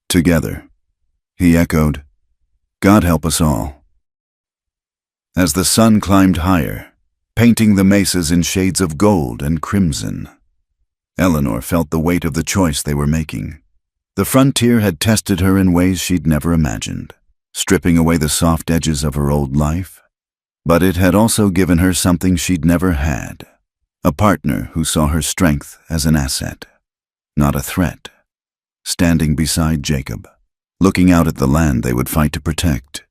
"Together," he echoed. "God help us all." As the sun climbed higher, painting the mesas in shades of gold and crimson, Eleanor felt the weight of the choice they were making. The frontier had tested her in ways she'd never imagined, stripping away the soft edges of her old life. But it had also given her something she'd never had, a partner who saw her strength as an asset, not a threat. Standing beside Jacob, looking out at the land they would fight to protect,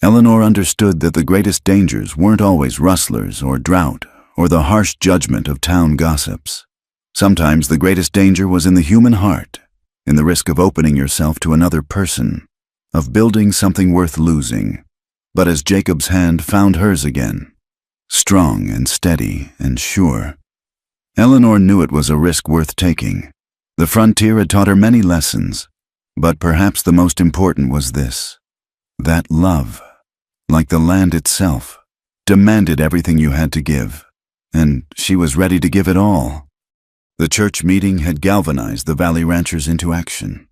Eleanor understood that the greatest dangers weren't always rustlers or drought or the harsh judgment of town gossips. Sometimes the greatest danger was in the human heart, in the risk of opening yourself to another person, of building something worth losing. But as Jacob's hand found hers again, strong and steady and sure, Eleanor knew it was a risk worth taking. The frontier had taught her many lessons, but perhaps the most important was this: that love, like the land itself, demanded everything you had to give, and she was ready to give it all. The church meeting had galvanized the Valley Ranchers into action.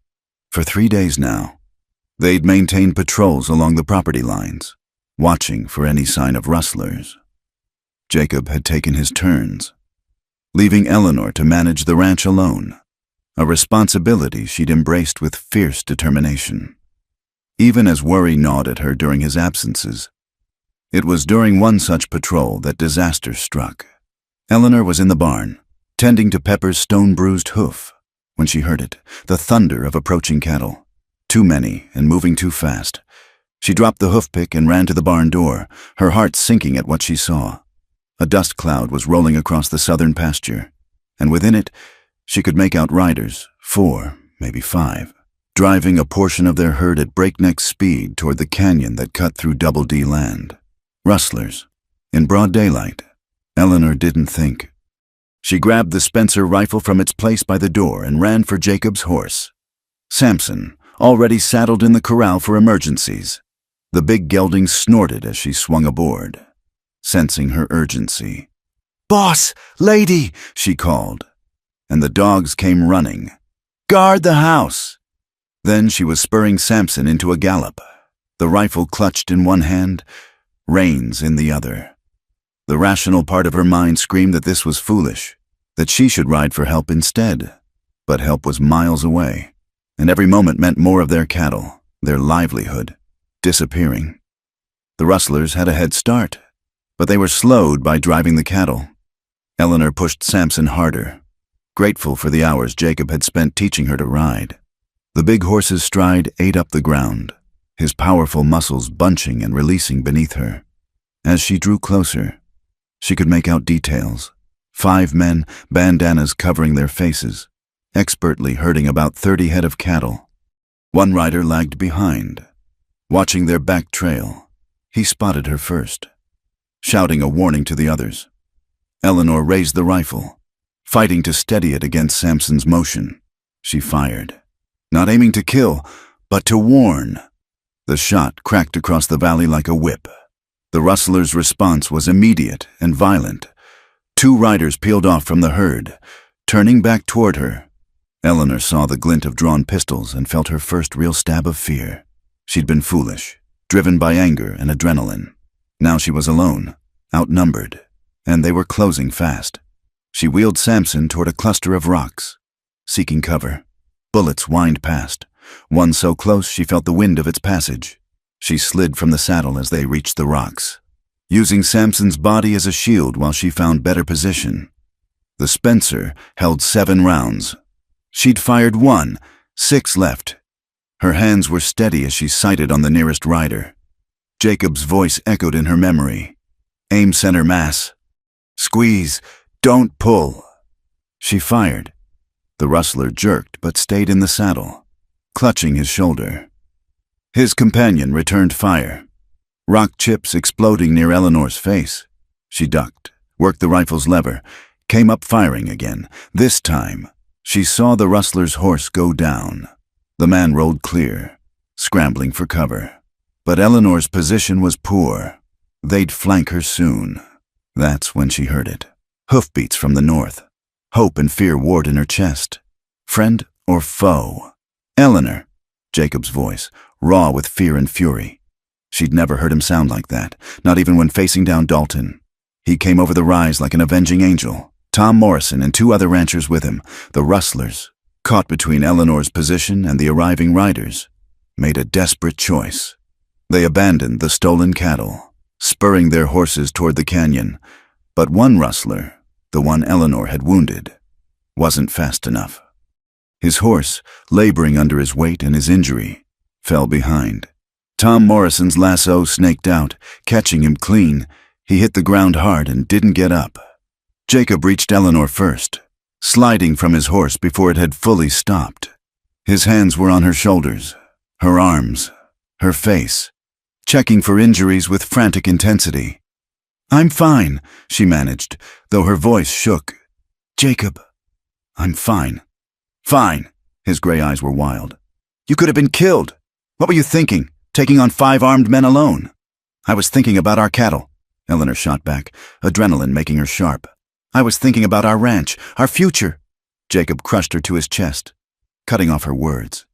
For 3 days now, they'd maintained patrols along the property lines, watching for any sign of rustlers. Jacob had taken his turns, leaving Eleanor to manage the ranch alone, a responsibility she'd embraced with fierce determination. Even as worry gnawed at her during his absences, it was during one such patrol that disaster struck. Eleanor was in the barn, tending to Pepper's stone-bruised hoof, when she heard it, the thunder of approaching cattle. Too many and moving too fast. She dropped the hoof-pick and ran to the barn door, her heart sinking at what she saw. A dust cloud was rolling across the southern pasture, and within it, she could make out riders, 4, maybe 5, driving a portion of their herd at breakneck speed toward the canyon that cut through Double D land. Rustlers. In broad daylight, Eleanor didn't think. She grabbed the Spencer rifle from its place by the door and ran for Jacob's horse. Samson, already saddled in the corral for emergencies. The big gelding snorted as she swung aboard, sensing her urgency. "Boss! Lady!" she called, and the dogs came running. "Guard the house!" Then she was spurring Samson into a gallop, the rifle clutched in one hand, reins in the other. The rational part of her mind screamed that this was foolish, that she should ride for help instead. But help was miles away, and every moment meant more of their cattle, their livelihood, disappearing. The rustlers had a head start, but they were slowed by driving the cattle. Eleanor pushed Samson harder, grateful for the hours Jacob had spent teaching her to ride. The big horse's stride ate up the ground, his powerful muscles bunching and releasing beneath her. As she drew closer, she could make out details. 5 men, bandanas covering their faces, expertly herding about 30 head of cattle. One rider lagged behind, watching their back trail. He spotted her first, shouting a warning to the others. Eleanor raised the rifle, fighting to steady it against Samson's motion. She fired, not aiming to kill, but to warn. The shot cracked across the valley like a whip. The rustler's response was immediate and violent. 2 riders peeled off from the herd, turning back toward her. Eleanor saw the glint of drawn pistols and felt her first real stab of fear. She'd been foolish, driven by anger and adrenaline. Now she was alone, outnumbered, and they were closing fast. She wheeled Samson toward a cluster of rocks, seeking cover. Bullets whined past, one so close she felt the wind of its passage. She slid from the saddle as they reached the rocks, using Samson's body as a shield while she found better position. The Spencer held 7 rounds. She'd fired 1, 6 left. Her hands were steady as she sighted on the nearest rider. Jacob's voice echoed in her memory. "Aim center mass. Squeeze. Don't pull." She fired. The rustler jerked but stayed in the saddle, clutching his shoulder. His companion returned fire, rock chips exploding near Eleanor's face. She ducked, worked the rifle's lever, came up firing again. This time, she saw the rustler's horse go down. The man rolled clear, scrambling for cover. But Eleanor's position was poor. They'd flank her soon. That's when she heard it. Hoofbeats from the north. Hope and fear warred in her chest. Friend or foe? "Eleanor," Jacob's voice, raw with fear and fury. She'd never heard him sound like that, not even when facing down Dalton. He came over the rise like an avenging angel. Tom Morrison and 2 other ranchers with him, the rustlers, caught between Eleanor's position and the arriving riders, made a desperate choice. They abandoned the stolen cattle, spurring their horses toward the canyon. But one rustler, the one Eleanor had wounded, wasn't fast enough. His horse, laboring under his weight and his injury, fell behind. Tom Morrison's lasso snaked out, catching him clean. He hit the ground hard and didn't get up. Jacob reached Eleanor first, sliding from his horse before it had fully stopped. His hands were on her shoulders, her arms, her face, checking for injuries with frantic intensity. "I'm fine," she managed, though her voice shook. "Jacob, I'm fine." "Fine." His gray eyes were wild. "You could have been killed. What were you thinking, taking on 5 armed men alone?" "I was thinking about our cattle," Eleanor shot back, adrenaline making her sharp. "I was thinking about our ranch, our future." Jacob crushed her to his chest, cutting off her words.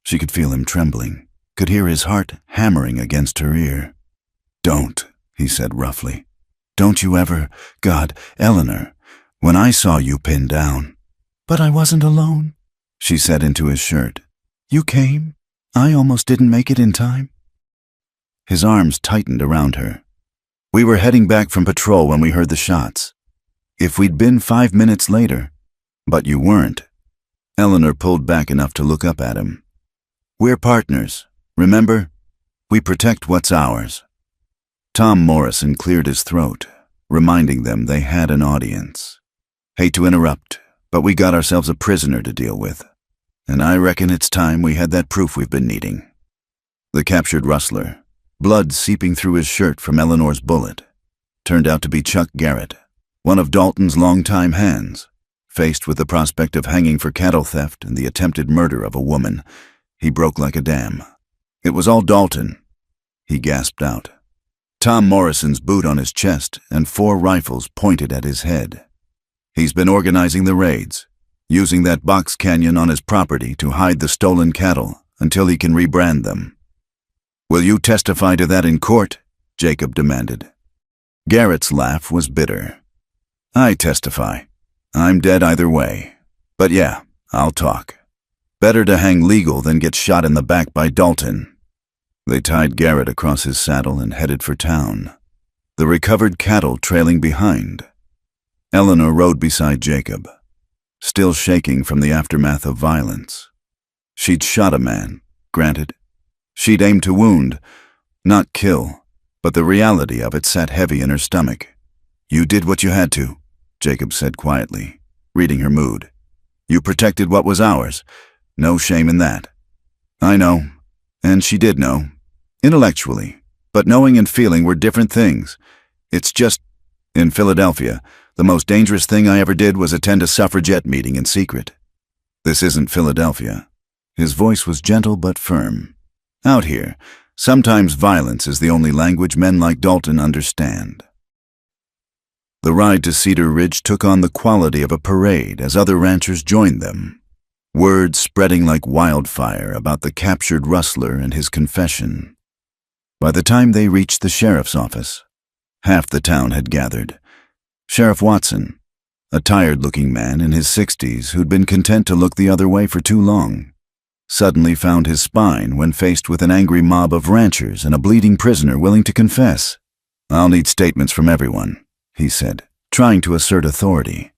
She could feel him trembling, could hear his heart hammering against her ear. "Don't," he said roughly. Don't you ever, God, Eleanor, when I saw you pinned down. But I wasn't alone, she said into his shirt. You came. I almost didn't make it in time. His arms tightened around her. We were heading back from patrol when we heard the shots. If we'd been 5 minutes later, but you weren't. Eleanor pulled back enough to look up at him. We're partners, remember? We protect what's ours. Tom Morrison cleared his throat, reminding them they had an audience. Hate to interrupt, but we got ourselves a prisoner to deal with, and I reckon it's time we had that proof we've been needing. The captured rustler, blood seeping through his shirt from Eleanor's bullet, turned out to be Chuck Garrett, one of Dalton's longtime hands. Faced with the prospect of hanging for cattle theft and the attempted murder of a woman, he broke like a dam. It was all Dalton, he gasped out. Tom Morrison's boot on his chest and 4 rifles pointed at his head. He's been organizing the raids, using that box canyon on his property to hide the stolen cattle until he can rebrand them. Will you testify to that in court? Jacob demanded. Garrett's laugh was bitter. I testify. I'm dead either way. But yeah, I'll talk. Better to hang legal than get shot in the back by Dalton. They tied Garrett across his saddle and headed for town, the recovered cattle trailing behind. Eleanor rode beside Jacob, still shaking from the aftermath of violence. She'd shot a man, granted. She'd aimed to wound, not kill, but the reality of it sat heavy in her stomach. You did what you had to, Jacob said quietly, reading her mood. You protected what was ours. No shame in that. I know, and she did know, intellectually, but knowing and feeling were different things. It's just, in Philadelphia, the most dangerous thing I ever did was attend a suffragette meeting in secret. This isn't Philadelphia. His voice was gentle but firm. Out here, sometimes violence is the only language men like Dalton understand. The ride to Cedar Ridge took on the quality of a parade as other ranchers joined them, words spreading like wildfire about the captured rustler and his confession. By the time they reached the sheriff's office, half the town had gathered. Sheriff Watson, a tired-looking man in his 60s who'd been content to look the other way for too long, suddenly found his spine when faced with an angry mob of ranchers and a bleeding prisoner willing to confess. I'll need statements from everyone, he said, trying to assert authority.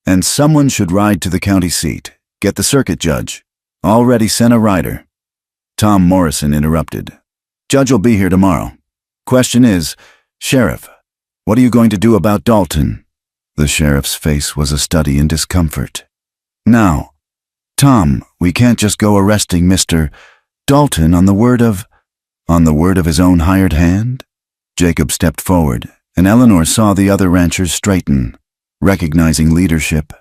And someone should ride to the county seat. Get the circuit judge. Already sent a rider. Tom Morrison interrupted. Judge will be here tomorrow. Question is, Sheriff, what are you going to do about Dalton? The sheriff's face was a study in discomfort. Now, Tom, we can't just go arresting Mr. Dalton on the word of his own hired hand? Jacob stepped forward, and Eleanor saw the other ranchers straighten, recognizing leadership.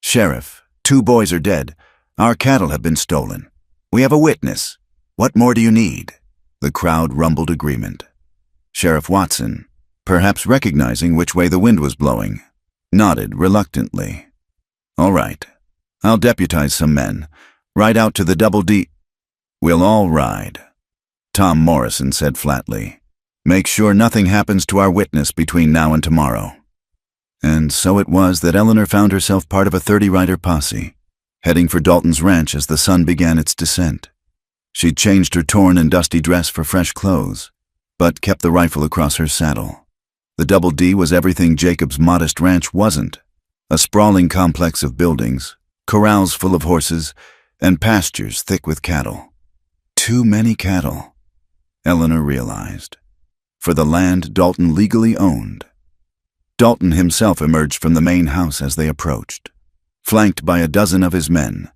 Sheriff, 2 boys are dead. Our cattle have been stolen. We have a witness. What more do you need? The crowd rumbled agreement. Sheriff Watson, perhaps recognizing which way the wind was blowing, nodded reluctantly. All right, I'll deputize some men. Ride out to the Double D. We'll all ride, Tom Morrison said flatly. Make sure nothing happens to our witness between now and tomorrow. And so it was that Eleanor found herself part of a 30-rider posse, heading for Dalton's ranch as the sun began its descent. She'd changed her torn and dusty dress for fresh clothes, but kept the rifle across her saddle. The Double D was everything Jacob's modest ranch wasn't, a sprawling complex of buildings, corrals full of horses, and pastures thick with cattle. Too many cattle, Eleanor realized, for the land Dalton legally owned. Dalton himself emerged from the main house as they approached, flanked by a dozen of his men.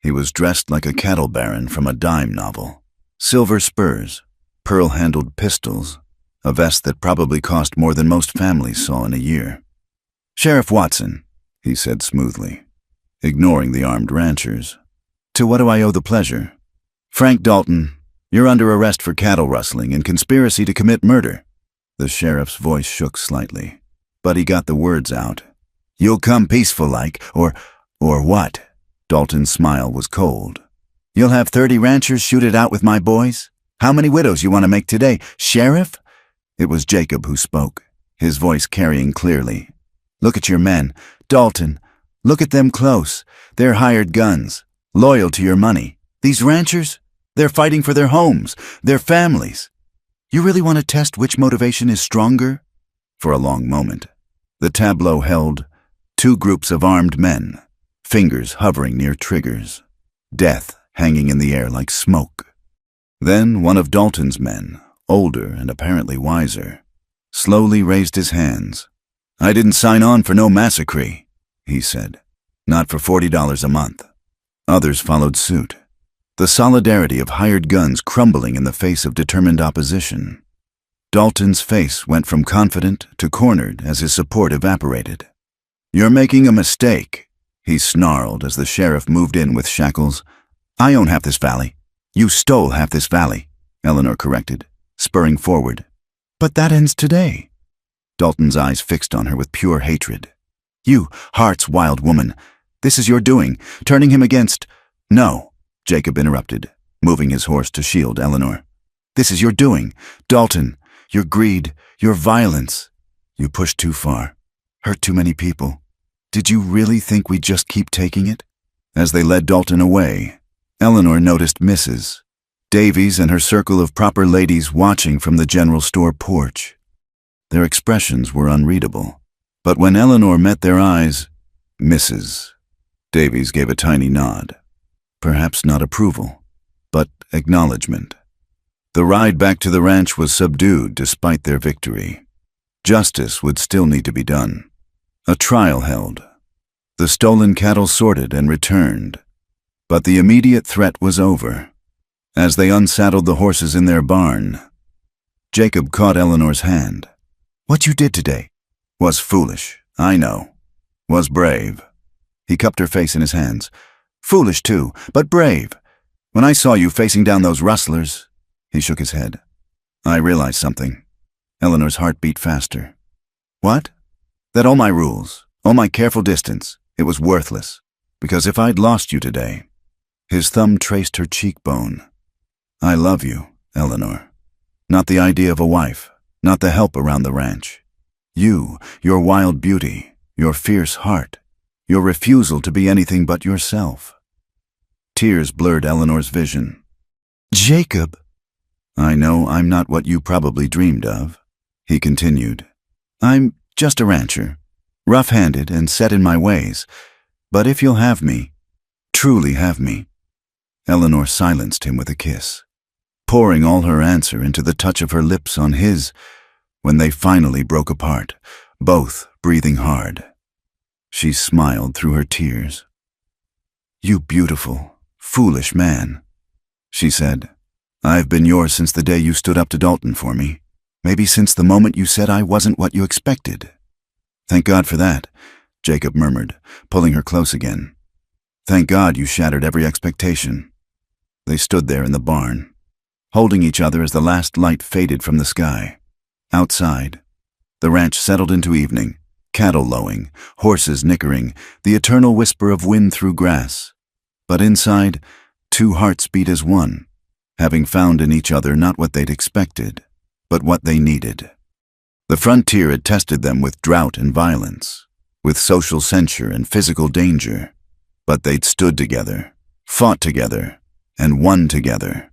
He was dressed like a cattle baron from a dime novel. Silver spurs, pearl-handled pistols, a vest that probably cost more than most families saw in a year. Sheriff Watson, he said smoothly, ignoring the armed ranchers. To what do I owe the pleasure? Frank Dalton, you're under arrest for cattle rustling and conspiracy to commit murder. The sheriff's voice shook slightly, but he got the words out. You'll come peaceful-like, or what? Dalton's smile was cold. You'll have 30 ranchers shoot it out with my boys? How many widows you want to make today, Sheriff? It was Jacob who spoke, his voice carrying clearly. "Look at your men. Dalton, look at them close. They're hired guns, loyal to your money. These ranchers, they're fighting for their homes, their families. You really want to test which motivation is stronger?" For a long moment, the tableau held two groups of armed men, fingers hovering near triggers, death hanging in the air like smoke. Then one of Dalton's men, older and apparently wiser, slowly raised his hands. "I didn't sign on for no massacre," he said. "Not for $40 a month." Others followed suit, the solidarity of hired guns crumbling in the face of determined opposition. Dalton's face went from confident to cornered as his support evaporated. "You're making a mistake," he snarled as the sheriff moved in with shackles. "I own half this valley." "You stole half this valley," Eleanor corrected, spurring forward. "But that ends today." Dalton's eyes fixed on her with pure hatred. "You, Hart's wild woman. This is your doing, turning him against—" "No," Jacob interrupted, moving his horse to shield Eleanor. "This is your doing, Dalton. Your greed, your violence. You pushed too far, hurt too many people. Did you really think we'd just keep taking it?" As they led Dalton away, Eleanor noticed Mrs. Davies and her circle of proper ladies watching from the general store porch. Their expressions were unreadable, but when Eleanor met their eyes, Mrs. Davies gave a tiny nod. Perhaps not approval, but acknowledgement. The ride back to the ranch was subdued despite their victory. Justice would still need to be done. A trial held. The stolen cattle sorted and returned. But the immediate threat was over. As they unsaddled the horses in their barn, Jacob caught Eleanor's hand. "What you did today was foolish, I know. Was brave." He cupped her face in his hands. "Foolish too, but brave. When I saw you facing down those rustlers—" He shook his head. "I realized something." Eleanor's heart beat faster. "What?" "That all my rules, all my careful distance, it was worthless. Because if I'd lost you today—" His thumb traced her cheekbone. "I love you, Eleanor. Not the idea of a wife, not the help around the ranch. You, your wild beauty, your fierce heart, your refusal to be anything but yourself." Tears blurred Eleanor's vision. "Jacob!" "I know I'm not what you probably dreamed of," he continued. "I'm just a rancher, rough-handed and set in my ways. But if you'll have me, truly have me—" Eleanor silenced him with a kiss, pouring all her answer into the touch of her lips on his when they finally broke apart, both breathing hard. She smiled through her tears. "You beautiful, foolish man," she said. "I've been yours since the day you stood up to Dalton for me. Maybe since the moment you said I wasn't what you expected." "Thank God for that," Jacob murmured, pulling her close again. "Thank God you shattered every expectation." They stood there in the barn, holding each other as the last light faded from the sky. Outside, the ranch settled into evening, cattle lowing, horses nickering, the eternal whisper of wind through grass. But inside, two hearts beat as one, having found in each other not what they'd expected, but what they needed. The frontier had tested them with drought and violence, with social censure and physical danger, but they'd stood together, fought together, and won together.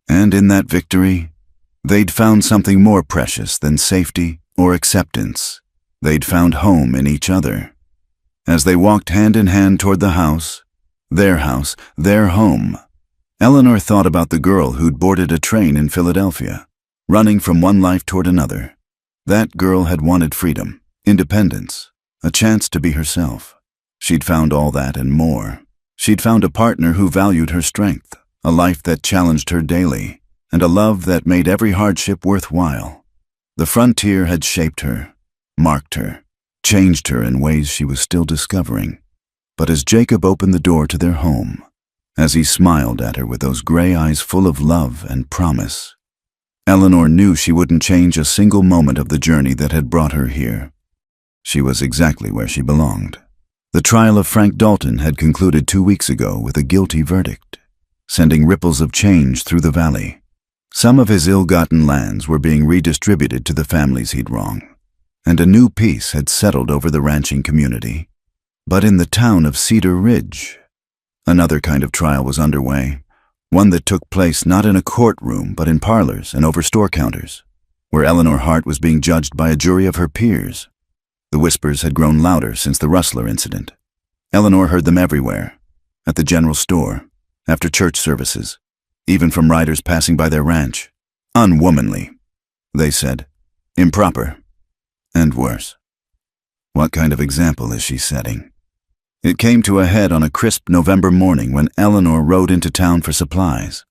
And in that victory, they'd found something more precious than safety or acceptance. They'd found home in each other. As they walked hand in hand toward the house, their home, Eleanor thought about the girl who'd boarded a train in Philadelphia, running from one life toward another. That girl had wanted freedom, independence, a chance to be herself. She'd found all that and more. She'd found a partner who valued her strength, a life that challenged her daily, and a love that made every hardship worthwhile. The frontier had shaped her, marked her, changed her in ways she was still discovering. But as Jacob opened the door to their home, as he smiled at her with those gray eyes full of love and promise, Eleanor knew she wouldn't change a single moment of the journey that had brought her here. She was exactly where she belonged. The trial of Frank Dalton had concluded 2 weeks ago with a guilty verdict, sending ripples of change through the valley. Some of his ill-gotten lands were being redistributed to the families he'd wronged. and a new peace had settled over the ranching community. But in the town of Cedar Ridge, another kind of trial was underway, one that took place not in a courtroom but in parlors and over store counters, where Eleanor Hart was being judged by a jury of her peers. The whispers had grown louder since the rustler incident. Eleanor heard them everywhere, at the general store, after church services, even from riders passing by their ranch. Unwomanly, they said. Improper. And worse. What kind of example is she setting? It came to a head on a crisp November morning when Eleanor rode into town for supplies.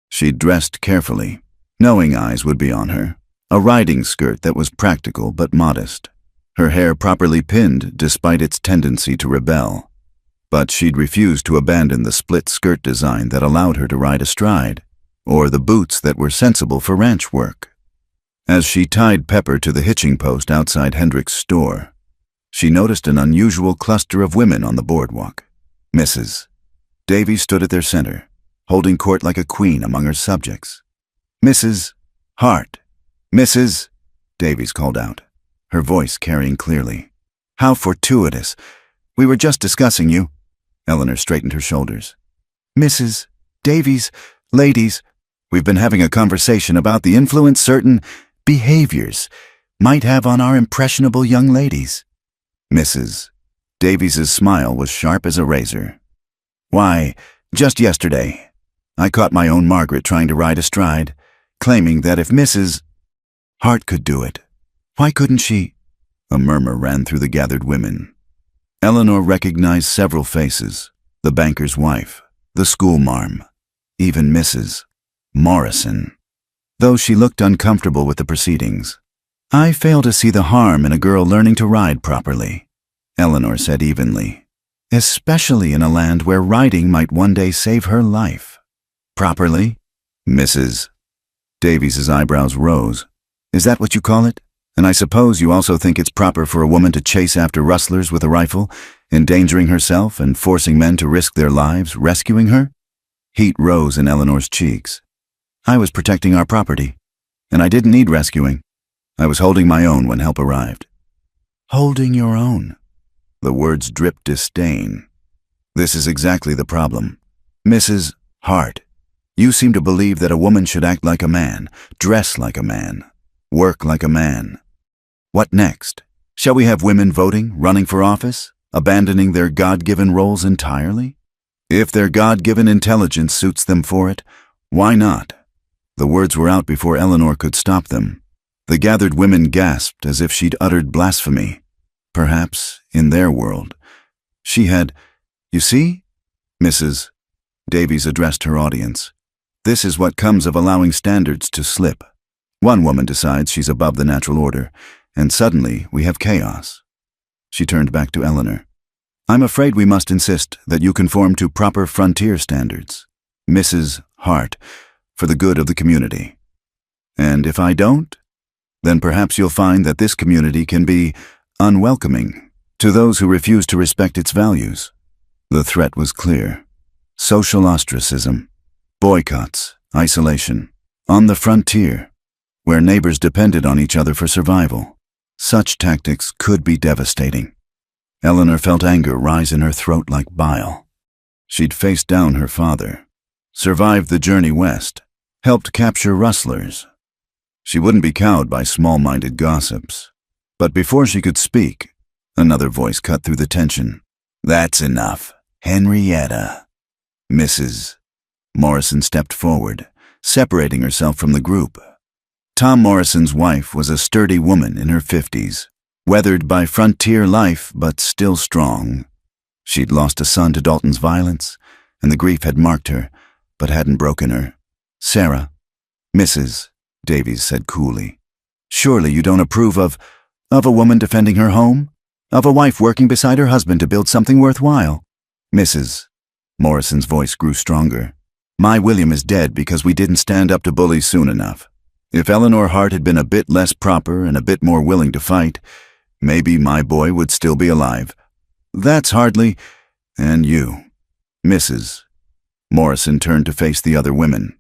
She'd dressed carefully, knowing eyes would be on her, a riding skirt that was practical but modest, her hair properly pinned despite its tendency to rebel. But she'd refused to abandon the split skirt design that allowed her to ride astride, or the boots that were sensible for ranch work. As she tied Pepper to the hitching post outside Hendrick's store, she noticed an unusual cluster of women on the boardwalk. Mrs. Davy stood at their center, holding court like a queen among her subjects. Mrs. Hart. Mrs. Davies called out, her voice carrying clearly. How fortuitous. We were just discussing you. Eleanor straightened her shoulders. Mrs. Davies, ladies, we've been having a conversation about the influence certain behaviors might have on our impressionable young ladies. Mrs. Davies's smile was sharp as a razor. Why, just yesterday, I caught my own Margaret trying to ride astride, claiming that if Mrs. Hart could do it, why couldn't she? A murmur ran through the gathered women. Eleanor recognized several faces, the banker's wife, the schoolmarm, even Mrs. Morrison. Though she looked uncomfortable with the proceedings, I fail to see the harm in a girl learning to ride properly, Eleanor said evenly, especially in a land where riding might one day save her life. Properly? Mrs. Davies's eyebrows rose. Is that what you call it? And I suppose you also think it's proper for a woman to chase after rustlers with a rifle, endangering herself and forcing men to risk their lives rescuing her? Heat rose in Eleanor's cheeks. I was protecting our property, and I didn't need rescuing. I was holding my own when help arrived. Holding your own? The words dripped disdain. This is exactly the problem. Mrs. Hart, you seem to believe that a woman should act like a man, dress like a man, work like a man. What next? Shall we have women voting, running for office, abandoning their God-given roles entirely? If their God-given intelligence suits them for it, why not? The words were out before Eleanor could stop them. The gathered women gasped as if she'd uttered blasphemy. Perhaps, in their world, she had, you see? Mrs. Davies addressed her audience. This is what comes of allowing standards to slip. One woman decides she's above the natural order, and suddenly we have chaos. She turned back to Eleanor. I'm afraid we must insist that you conform to proper frontier standards, Mrs. Hart, for the good of the community. And if I don't, then perhaps you'll find that this community can be unwelcoming to those who refuse to respect its values. The threat was clear. Social ostracism, boycotts, isolation, on the frontier, where neighbors depended on each other for survival. Such tactics could be devastating. Eleanor felt anger rise in her throat like bile. She'd faced down her father, survived the journey west, helped capture rustlers. She wouldn't be cowed by small-minded gossips. But before she could speak, another voice cut through the tension. That's enough. Henrietta. Mrs. Morrison stepped forward, separating herself from the group. Tom Morrison's wife was a sturdy woman in her 50s, weathered by frontier life but still strong. She'd lost a son to Dalton's violence, and the grief had marked her, but hadn't broken her. Sarah. Mrs. Davies said coolly. Surely you don't approve of a woman defending her home? Of a wife working beside her husband to build something worthwhile? Mrs. Morrison's voice grew stronger. My William is dead because we didn't stand up to bullies soon enough. If Eleanor Hart had been a bit less proper and a bit more willing to fight, maybe my boy would still be alive. That's hardly... And you, Mrs. Morrison turned to face the other women.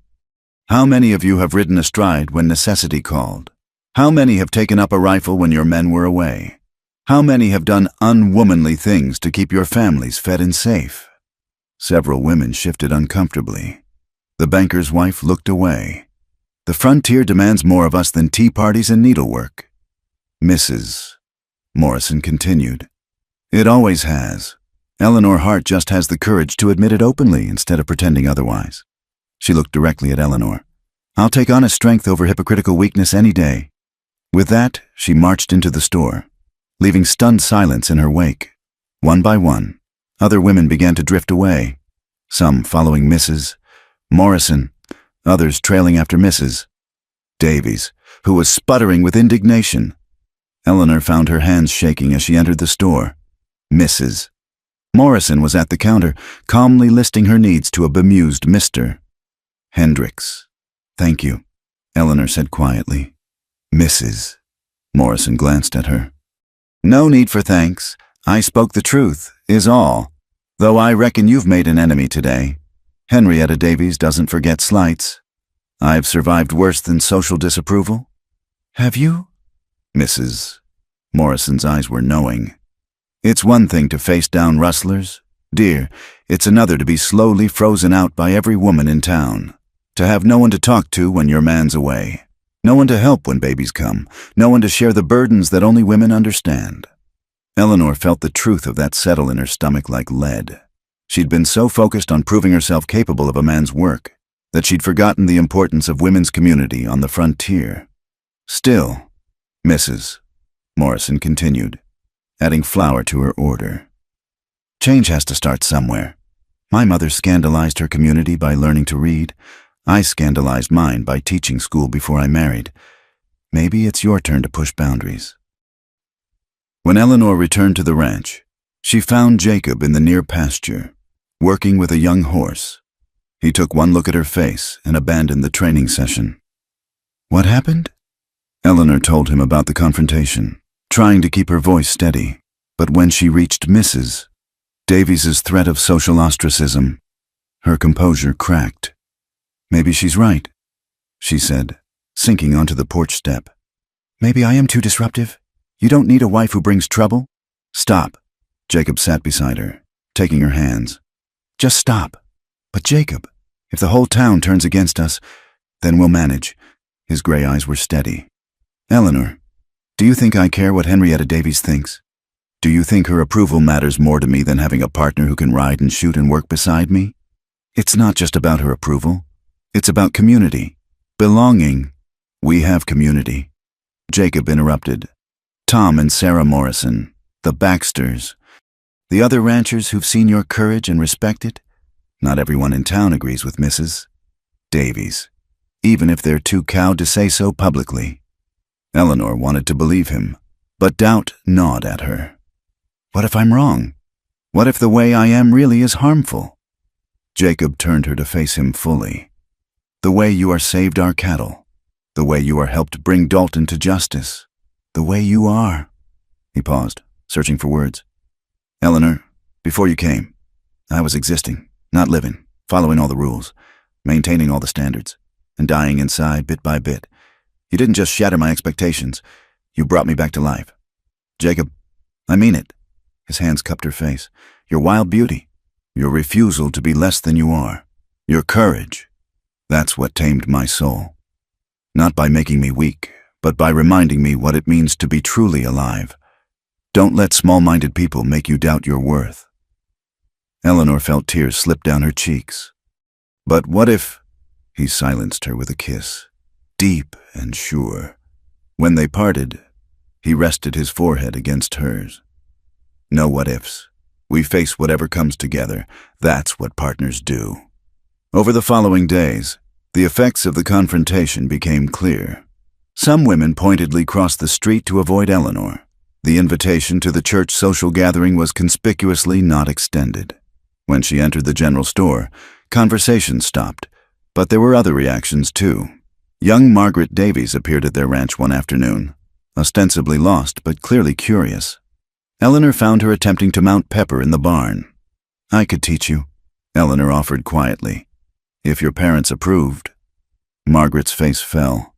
How many of you have ridden astride when necessity called? How many have taken up a rifle when your men were away? How many have done unwomanly things to keep your families fed and safe? Several women shifted uncomfortably. The banker's wife looked away. The frontier demands more of us than tea parties and needlework. Mrs. Morrison continued. It always has. Eleanor Hart just has the courage to admit it openly instead of pretending otherwise. She looked directly at Eleanor. I'll take honest strength over hypocritical weakness any day. With that, she marched into the store, leaving stunned silence in her wake. One by one, other women began to drift away, some following Mrs. Morrison, others trailing after Mrs. Davies, who was sputtering with indignation. Eleanor found her hands shaking as she entered the store. Mrs. Morrison was at the counter, calmly listing her needs to a bemused Mr. Hendricks. Thank you, Eleanor said quietly. Mrs. Morrison glanced at her. No need for thanks. I spoke the truth, is all. Though I reckon you've made an enemy today. Henrietta Davies doesn't forget slights. I've survived worse than social disapproval. Have you? Mrs. Morrison's eyes were knowing. It's one thing to face down rustlers, dear. It's another to be slowly frozen out by every woman in town. To have no one to talk to when your man's away. No one to help when babies come. No one to share the burdens that only women understand. Eleanor felt the truth of that settle in her stomach like lead. She'd been so focused on proving herself capable of a man's work that she'd forgotten the importance of women's community on the frontier. Still, Mrs. Morrison continued, adding flour to her order. Change has to start somewhere. My mother scandalized her community by learning to read. I scandalized mine by teaching school before I married. Maybe it's your turn to push boundaries. When Eleanor returned to the ranch, she found Jacob in the near pasture, working with a young horse. He took one look at her face and abandoned the training session. What happened? Eleanor told him about the confrontation, trying to keep her voice steady. But when she reached Mrs. Davies's threat of social ostracism, her composure cracked. Maybe she's right, she said, sinking onto the porch step. Maybe I am too disruptive. You don't need a wife who brings trouble. Stop. Jacob sat beside her, taking her hands. Just stop. But Jacob, if the whole town turns against us, then we'll manage. His gray eyes were steady. Eleanor, do you think I care what Henrietta Davies thinks? Do you think her approval matters more to me than having a partner who can ride and shoot and work beside me? It's not just about her approval. It's about community. Belonging. We have community. Jacob interrupted. Tom and Sarah Morrison, the Baxters, the other ranchers who've seen your courage and respect it. Not everyone in town agrees with Mrs. Davies, even if they're too cowed to say so publicly. Eleanor wanted to believe him, but doubt gnawed at her. What if I'm wrong? What if the way I am really is harmful? Jacob turned her to face him fully. The way you are saved our cattle, the way you are helped bring Dalton to justice, the way you are. He paused, searching for words. Eleanor, before you came, I was existing, not living, following all the rules, maintaining all the standards, and dying inside bit by bit. You didn't just shatter my expectations, you brought me back to life. Jacob, I mean it. His hands cupped her face. Your wild beauty, your refusal to be less than you are, your courage. That's what tamed my soul. Not by making me weak, but by reminding me what it means to be truly alive. Don't let small-minded people make you doubt your worth. Eleanor felt tears slip down her cheeks. But what if... He silenced her with a kiss, deep and sure. When they parted, he rested his forehead against hers. No what-ifs. We face whatever comes together. That's what partners do. Over the following days, the effects of the confrontation became clear. Some women pointedly crossed the street to avoid Eleanor. The invitation to the church social gathering was conspicuously not extended. When she entered the general store, conversation stopped, but there were other reactions too. Young Margaret Davies appeared at their ranch one afternoon, ostensibly lost but clearly curious. Eleanor found her attempting to mount Pepper in the barn. I could teach you, Eleanor offered quietly, if your parents approved. Margaret's face fell.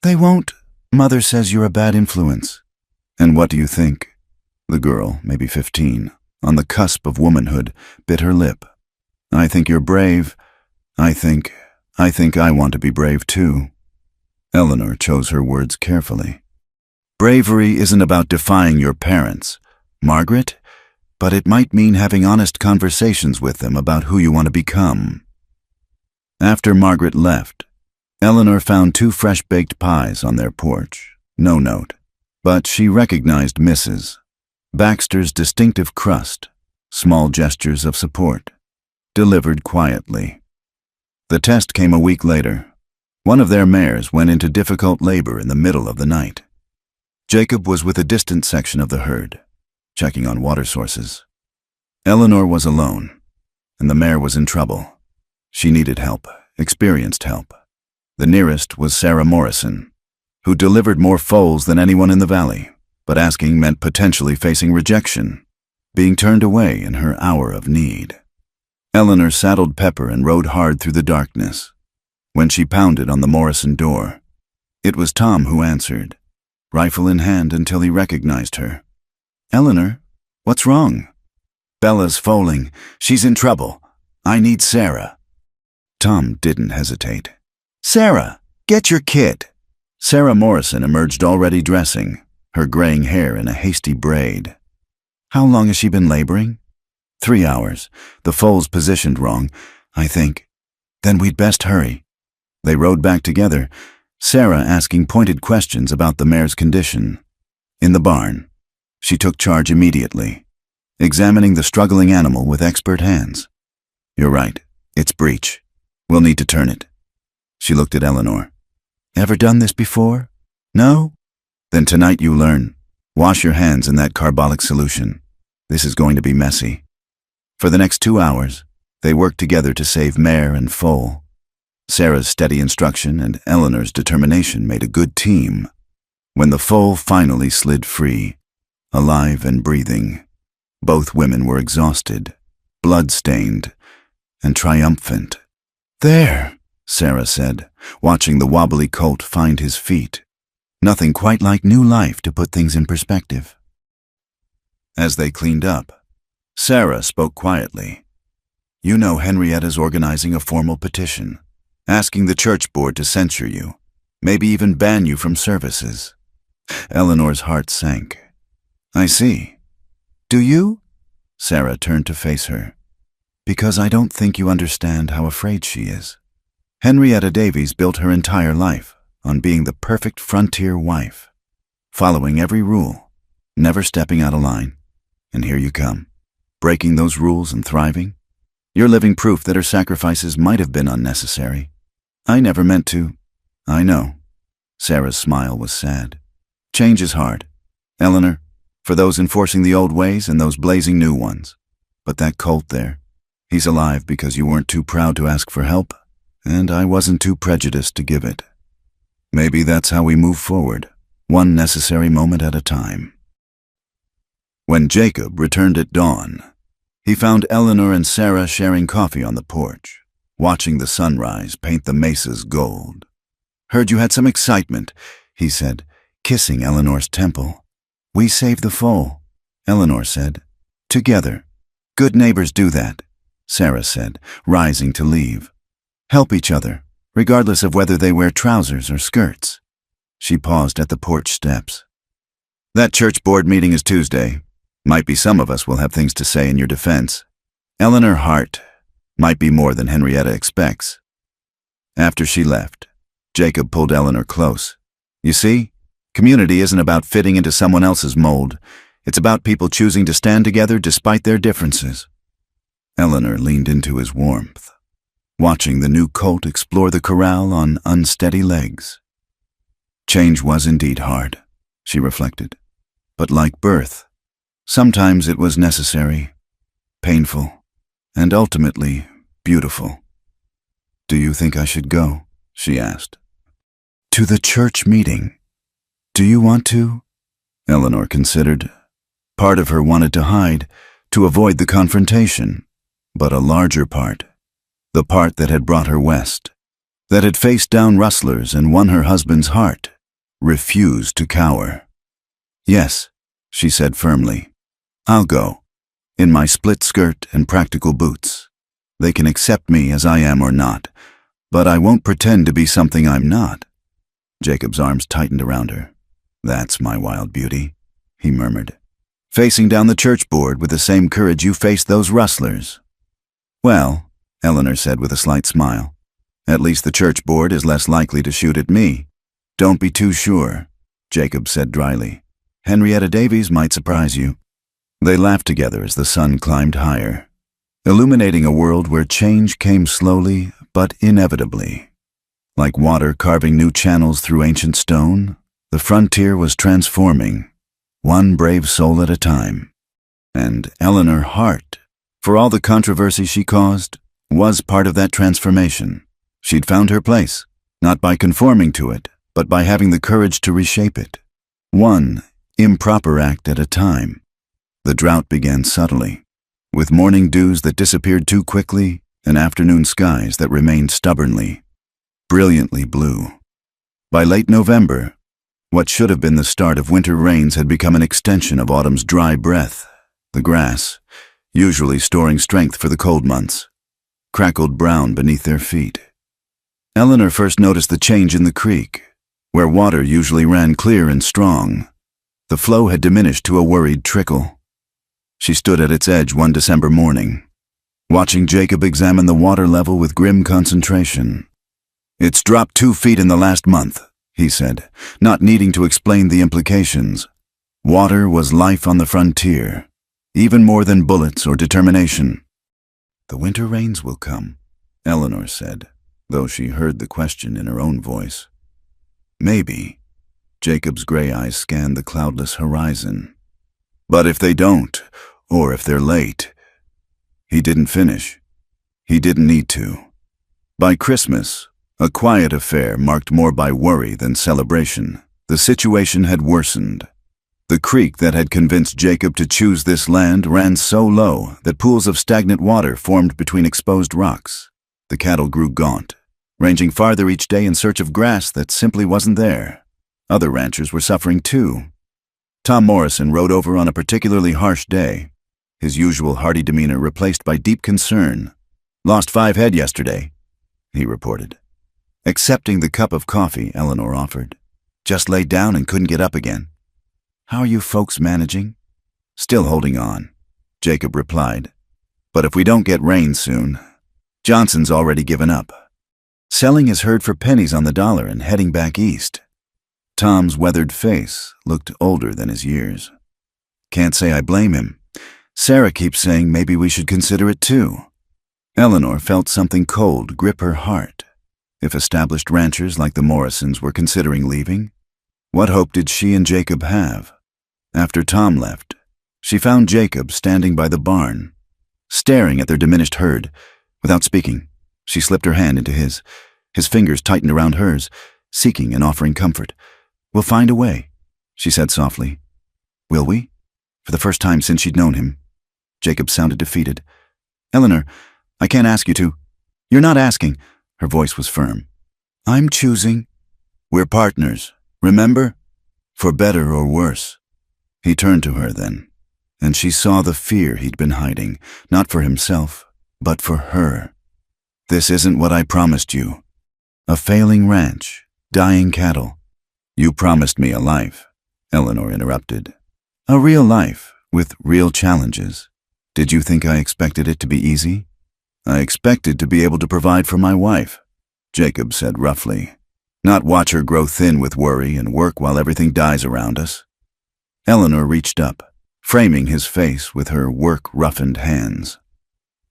They won't, Mother says you're a bad influence. And what do you think? The girl, maybe 15, on the cusp of womanhood, bit her lip. I think you're brave. I think I want to be brave too. Eleanor chose her words carefully. Bravery isn't about defying your parents, Margaret, but it might mean having honest conversations with them about who you want to become. After Margaret left, Eleanor found 2 fresh-baked pies on their porch. No note, but she recognized Mrs. Baxter's distinctive crust, small gestures of support, delivered quietly. The test came a week later. One of their mares went into difficult labor in the middle of the night. Jacob was with a distant section of the herd, checking on water sources. Eleanor was alone, and the mare was in trouble. She needed help, experienced help. The nearest was Sarah Morrison, who delivered more foals than anyone in the valley, but asking meant potentially facing rejection, being turned away in her hour of need. Eleanor saddled Pepper and rode hard through the darkness. When she pounded on the Morrison door, it was Tom who answered, rifle in hand until he recognized her. Eleanor, what's wrong? Bella's foaling. She's in trouble. I need Sarah. Tom didn't hesitate. Sarah, get your kit. Sarah Morrison emerged already dressing, her graying hair in a hasty braid. How long has she been laboring? 3 hours. The foal's positioned wrong, I think. Then we'd best hurry. They rode back together, Sarah asking pointed questions about the mare's condition. In the barn, she took charge immediately, examining the struggling animal with expert hands. You're right, it's breech. We'll need to turn it. She looked at Eleanor. Ever done this before? No? Then tonight you learn. Wash your hands in that carbolic solution. This is going to be messy. For the next 2 hours, they worked together to save mare and foal. Sarah's steady instruction and Eleanor's determination made a good team. When the foal finally slid free, alive and breathing, both women were exhausted, blood-stained, and triumphant. There, Sarah said, watching the wobbly colt find his feet. Nothing quite like new life to put things in perspective. As they cleaned up, Sarah spoke quietly. You know Henrietta's organizing a formal petition, asking the church board to censure you, maybe even ban you from services. Eleanor's heart sank. I see. Do you? Sarah turned to face her. Because I don't think you understand how afraid she is. Henrietta Davies built her entire life on being the perfect frontier wife, following every rule, never stepping out of line. And here you come, breaking those rules and thriving. You're living proof that her sacrifices might have been unnecessary. I never meant to. I know. Sarah's smile was sad. Change is hard, Eleanor, for those enforcing the old ways and those blazing new ones. But that colt there, he's alive because you weren't too proud to ask for help, and I wasn't too prejudiced to give it. Maybe that's how we move forward, one necessary moment at a time. When Jacob returned at dawn, he found Eleanor and Sarah sharing coffee on the porch, watching the sunrise paint the mesas gold. Heard you had some excitement, he said, kissing Eleanor's temple. We saved the foal, Eleanor said. Together. Good neighbors do that, Sarah said, rising to leave. Help each other, regardless of whether they wear trousers or skirts. She paused at the porch steps. That church board meeting is Tuesday. Might be some of us will have things to say in your defense. Eleanor Hart might be more than Henrietta expects. After she left, Jacob pulled Eleanor close. You see, community isn't about fitting into someone else's mold. It's about people choosing to stand together despite their differences. Eleanor leaned into his warmth, watching the new colt explore the corral on unsteady legs. Change was indeed hard, she reflected. But like birth, sometimes it was necessary, painful, and ultimately beautiful. Do you think I should go? She asked. To the church meeting. Do you want to? Eleanor considered. Part of her wanted to hide, to avoid the confrontation, but a larger part, the part that had brought her west, that had faced down rustlers and won her husband's heart, refused to cower. "Yes," she said firmly. "I'll go, in my split skirt and practical boots. They can accept me as I am or not, but I won't pretend to be something I'm not." Jacob's arms tightened around her. "That's my wild beauty," he murmured. "Facing down the church board with the same courage you faced those rustlers." "Well," Eleanor said with a slight smile, "at least the church board is less likely to shoot at me." "Don't be too sure," Jacob said dryly. "Henrietta Davies might surprise you." They laughed together as the sun climbed higher, illuminating a world where change came slowly but inevitably. Like water carving new channels through ancient stone, the frontier was transforming, one brave soul at a time. And Eleanor Hart, for all the controversy she caused, was part of that transformation. She'd found her place, not by conforming to it, but by having the courage to reshape it, one improper act at a time. The drought began subtly, with morning dews that disappeared too quickly and afternoon skies that remained stubbornly, brilliantly blue. By late November, what should have been the start of winter rains had become an extension of autumn's dry breath. The grass, usually storing strength for the cold months, crackled brown beneath their feet. Eleanor first noticed the change in the creek, where water usually ran clear and strong. The flow had diminished to a worried trickle. She stood at its edge one December morning, watching Jacob examine the water level with grim concentration. "It's dropped 2 feet in the last month," he said, not needing to explain the implications. Water was life on the frontier, even more than bullets or determination. "The winter rains will come," Eleanor said, though she heard the question in her own voice. "Maybe." Jacob's gray eyes scanned the cloudless horizon. "But if they don't, or if they're late..." He didn't finish. He didn't need to. By Christmas, a quiet affair marked more by worry than celebration, the situation had worsened. The creek that had convinced Jacob to choose this land ran so low that pools of stagnant water formed between exposed rocks. The cattle grew gaunt, ranging farther each day in search of grass that simply wasn't there. Other ranchers were suffering too. Tom Morrison rode over on a particularly harsh day, his usual hearty demeanor replaced by deep concern. "Lost 5 head yesterday," he reported. Accepting the cup of coffee Eleanor offered. "Just laid down and couldn't get up again." "How are you folks managing?" "Still holding on," Jacob replied. "But if we don't get rain soon..." Johnson's already given up, selling his herd for pennies on the dollar and heading back east. Tom's weathered face looked older than his years. "Can't say I blame him. Sarah keeps saying maybe we should consider it too." Eleanor felt something cold grip her heart. If established ranchers like the Morrisons were considering leaving, what hope did she and Jacob have? After Tom left, she found Jacob standing by the barn, staring at their diminished herd. Without speaking, she slipped her hand into his. His fingers tightened around hers, seeking and offering comfort. "We'll find a way," she said softly. "Will we?" For the first time since she'd known him, Jacob sounded defeated. "Eleanor, I can't ask you to." "You're not asking." Her voice was firm. "I'm choosing." "We're partners, remember? For better or worse." He turned to her then, and she saw the fear he'd been hiding, not for himself, but for her. "This isn't what I promised you. A failing ranch, dying cattle." "You promised me a life," Eleanor interrupted. "A real life, with real challenges. Did you think I expected it to be easy?" "I expected to be able to provide for my wife," Jacob said roughly. "Not watch her grow thin with worry and work while everything dies around us." Eleanor reached up, framing his face with her work-roughened hands.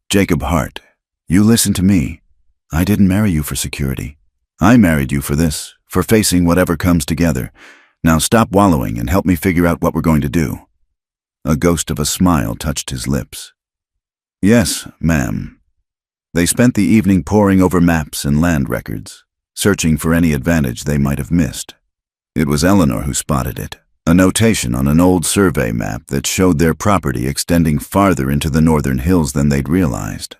"Jacob Hart, you listen to me. I didn't marry you for security. I married you for this, for facing whatever comes together. Now stop wallowing and help me figure out what we're going to do." A ghost of a smile touched his lips. "Yes, ma'am." They spent the evening poring over maps and land records, searching for any advantage they might have missed. It was Eleanor who spotted it, a notation on an old survey map that showed their property extending farther into the northern hills than they'd realized.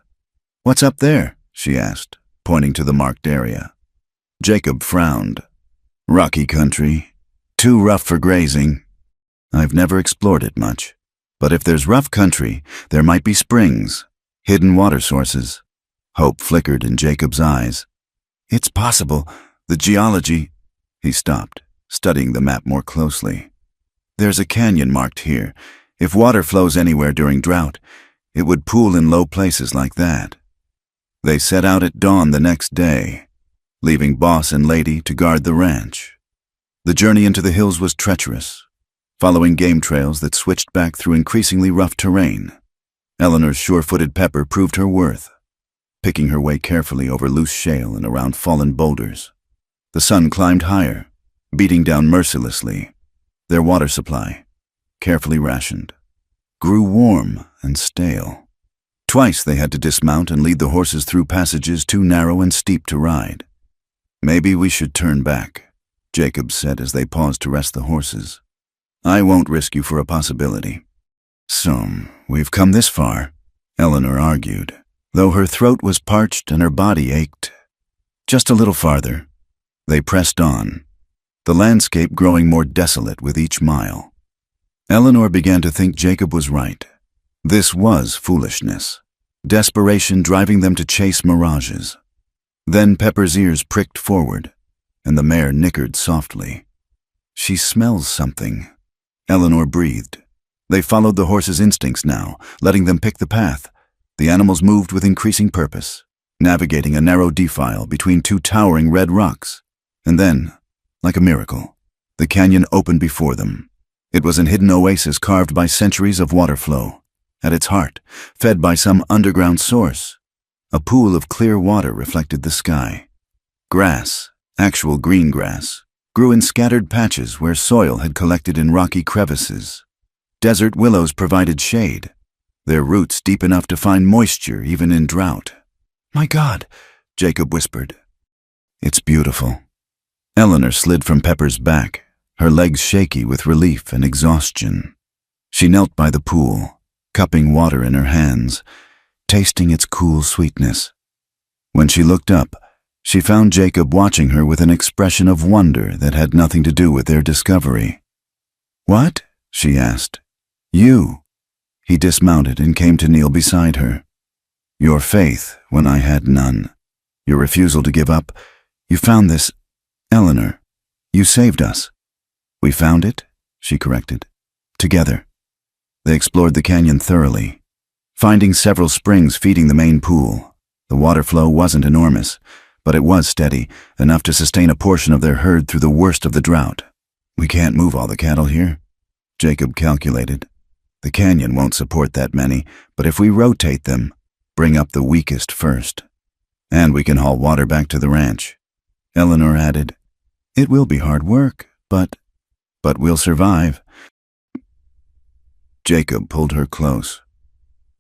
"What's up there?" she asked, pointing to the marked area. Jacob frowned. "Rocky country, Too rough for grazing. I've never explored it much. But if there's rough country, there might be springs, hidden water sources. Hope flickered in Jacob's eyes. It's possible. The geology... He stopped, studying the map more closely. There's a canyon marked here. If water flows anywhere during drought, it would pool in low places like that. They set out at dawn the next day, leaving Boss and Lady to guard the ranch. The journey into the hills was treacherous, following game trails that switched back through increasingly rough terrain. Eleanor's sure-footed Pepper proved her worth, picking her way carefully over loose shale and around fallen boulders. The sun climbed higher, beating down mercilessly. Their water supply, carefully rationed, grew warm and stale. Twice they had to dismount and lead the horses through passages too narrow and steep to ride. Maybe we should turn back, Jacob said as they paused to rest the horses. I won't risk you for a possibility. So, we've come this far, Eleanor argued, though her throat was parched and her body ached. Just a little farther. They pressed on, the landscape growing more desolate with each mile. Eleanor began to think Jacob was right. This was foolishness, desperation driving them to chase mirages. Then Pepper's ears pricked forward, and the mare nickered softly. She smells something, Eleanor breathed. They followed the horse's instincts now, letting them pick the path. The animals moved with increasing purpose, navigating a narrow defile between two towering red rocks. And then, like a miracle, the canyon opened before them. It was an hidden oasis carved by centuries of water flow. At its heart, fed by some underground source, a pool of clear water reflected the sky. Grass, actual green grass, grew in scattered patches where soil had collected in rocky crevices. Desert willows provided shade, their roots deep enough to find moisture even in drought. "My God," Jacob whispered. "It's beautiful." Eleanor slid from Pepper's back, her legs shaky with relief and exhaustion. She knelt by the pool, cupping water in her hands, tasting its cool sweetness. When she looked up, she found Jacob watching her with an expression of wonder that had nothing to do with their discovery. "What?" she asked. "You." He dismounted and came to kneel beside her. "Your faith when I had none. Your refusal to give up. You found this, Eleanor. You saved us." "We found it," she corrected. "Together." They explored the canyon thoroughly, finding several springs feeding the main pool. The water flow wasn't enormous, but it was steady, enough to sustain a portion of their herd through the worst of the drought. "We can't move all the cattle here," Jacob calculated. "The canyon won't support that many, but if we rotate them, bring up the weakest first. And we can haul water back to the ranch." Eleanor added, "It will be hard work, but we'll survive." Jacob pulled her close,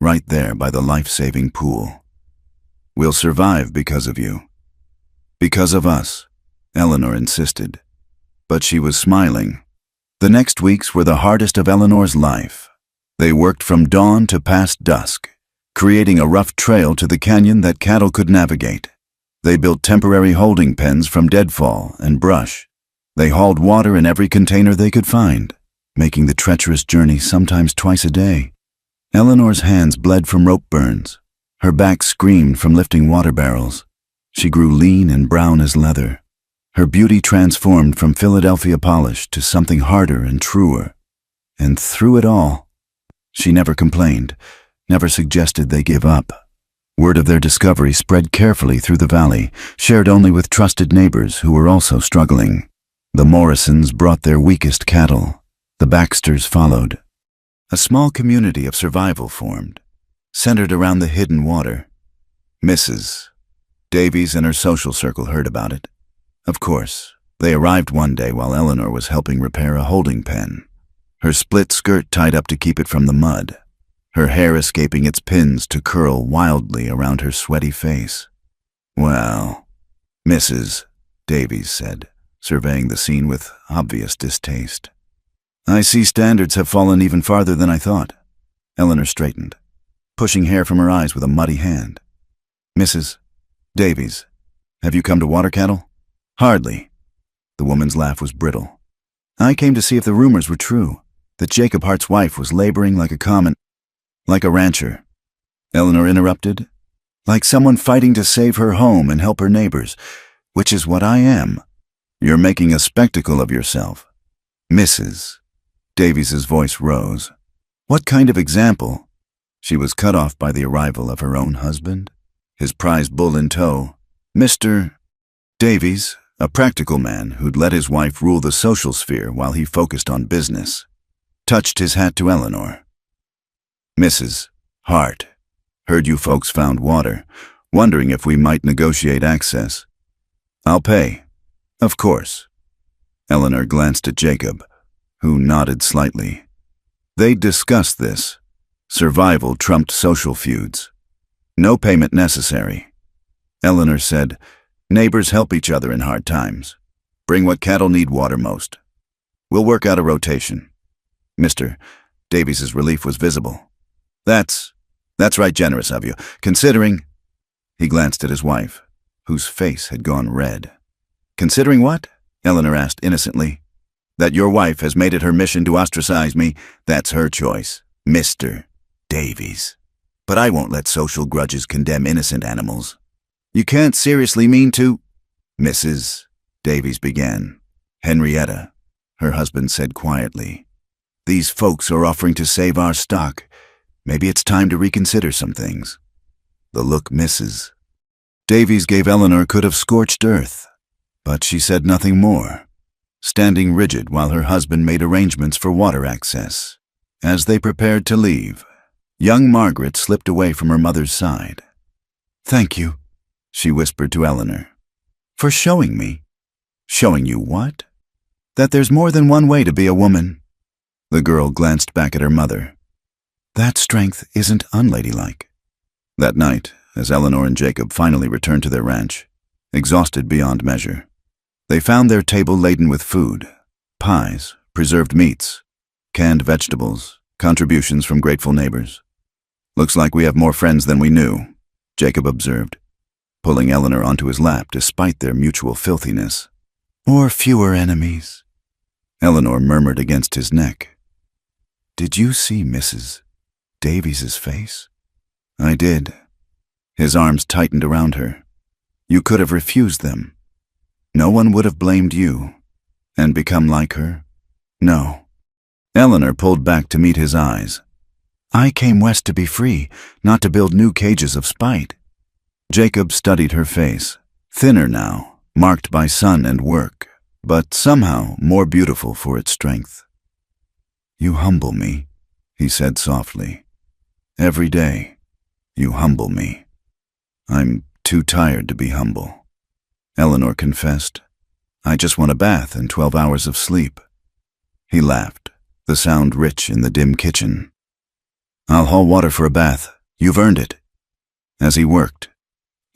right there by the life-saving pool. "We'll survive because of you." "Because of us," Eleanor insisted. But she was smiling. The next weeks were the hardest of Eleanor's life. They worked from dawn to past dusk, creating a rough trail to the canyon that cattle could navigate. They built temporary holding pens from deadfall and brush. They hauled water in every container they could find, making the treacherous journey sometimes twice a day. Eleanor's hands bled from rope burns. Her back screamed from lifting water barrels. She grew lean and brown as leather. Her beauty transformed from Philadelphia polish to something harder and truer. And through it all, she never complained, never suggested they give up. Word of their discovery spread carefully through the valley, shared only with trusted neighbors who were also struggling. The Morrisons brought their weakest cattle. The Baxters followed. A small community of survival formed, centered around the hidden water. Mrs. Davies and her social circle heard about it. Of course, they arrived one day while Eleanor was helping repair a holding pen, her split skirt tied up to keep it from the mud, her hair escaping its pins to curl wildly around her sweaty face. "Well," Mrs. Davies said, surveying the scene with obvious distaste. "I see standards have fallen even farther than I thought." Eleanor straightened, pushing hair from her eyes with a muddy hand. "Mrs. Davies, have you come to water cattle?" "Hardly." The woman's laugh was brittle. I came to see if the rumors were true, that Jacob Hart's wife was laboring like a rancher. Eleanor interrupted. Like someone fighting to save her home and help her neighbors, which is what I am. You're making a spectacle of yourself. Mrs. Davies's voice rose. What kind of example? She was cut off by the arrival of her own husband, his prize bull in tow. Mr. Davies, a practical man who'd let his wife rule the social sphere while he focused on business, touched his hat to Eleanor. Mrs. Hart, heard you folks found water, wondering if we might negotiate access. I'll pay. Of course. Eleanor glanced at Jacob, who nodded slightly. They'd discussed this. Survival trumped social feuds. No payment necessary. Eleanor said, neighbors help each other in hard times. Bring what cattle need water most. We'll work out a rotation. Mr. Davies's relief was visible. That's right generous of you, considering... He glanced at his wife, whose face had gone red. Considering what? Eleanor asked innocently. That your wife has made it her mission to ostracize me, that's her choice, Mr. Davies. But I won't let social grudges condemn innocent animals. You can't seriously mean to... Mrs. Davies began. Henrietta, her husband said quietly. These folks are offering to save our stock. Maybe it's time to reconsider some things. The look Mrs. Davies gave Eleanor could have scorched earth, but she said nothing more, standing rigid while her husband made arrangements for water access. As they prepared to leave, young Margaret slipped away from her mother's side. Thank you, she whispered to Eleanor, for showing me. Showing you what? That there's more than one way to be a woman. The girl glanced back at her mother. That strength isn't unladylike. That night, as Eleanor and Jacob finally returned to their ranch, exhausted beyond measure, they found their table laden with food, pies, preserved meats, canned vegetables, contributions from grateful neighbors. Looks like we have more friends than we knew, Jacob observed, pulling Eleanor onto his lap despite their mutual filthiness. Or fewer enemies, Eleanor murmured against his neck. Did you see Mrs. Davies's face? I did. His arms tightened around her. You could have refused them. No one would have blamed you. And become like her? No. Eleanor pulled back to meet his eyes. I came west to be free, not to build new cages of spite. Jacob studied her face, thinner now, marked by sun and work, but somehow more beautiful for its strength. You humble me, he said softly. Every day, you humble me. I'm too tired to be humble. Eleanor confessed. I just want a bath and 12 hours of sleep. He laughed, the sound rich in the dim kitchen. I'll haul water for a bath. You've earned it. As he worked,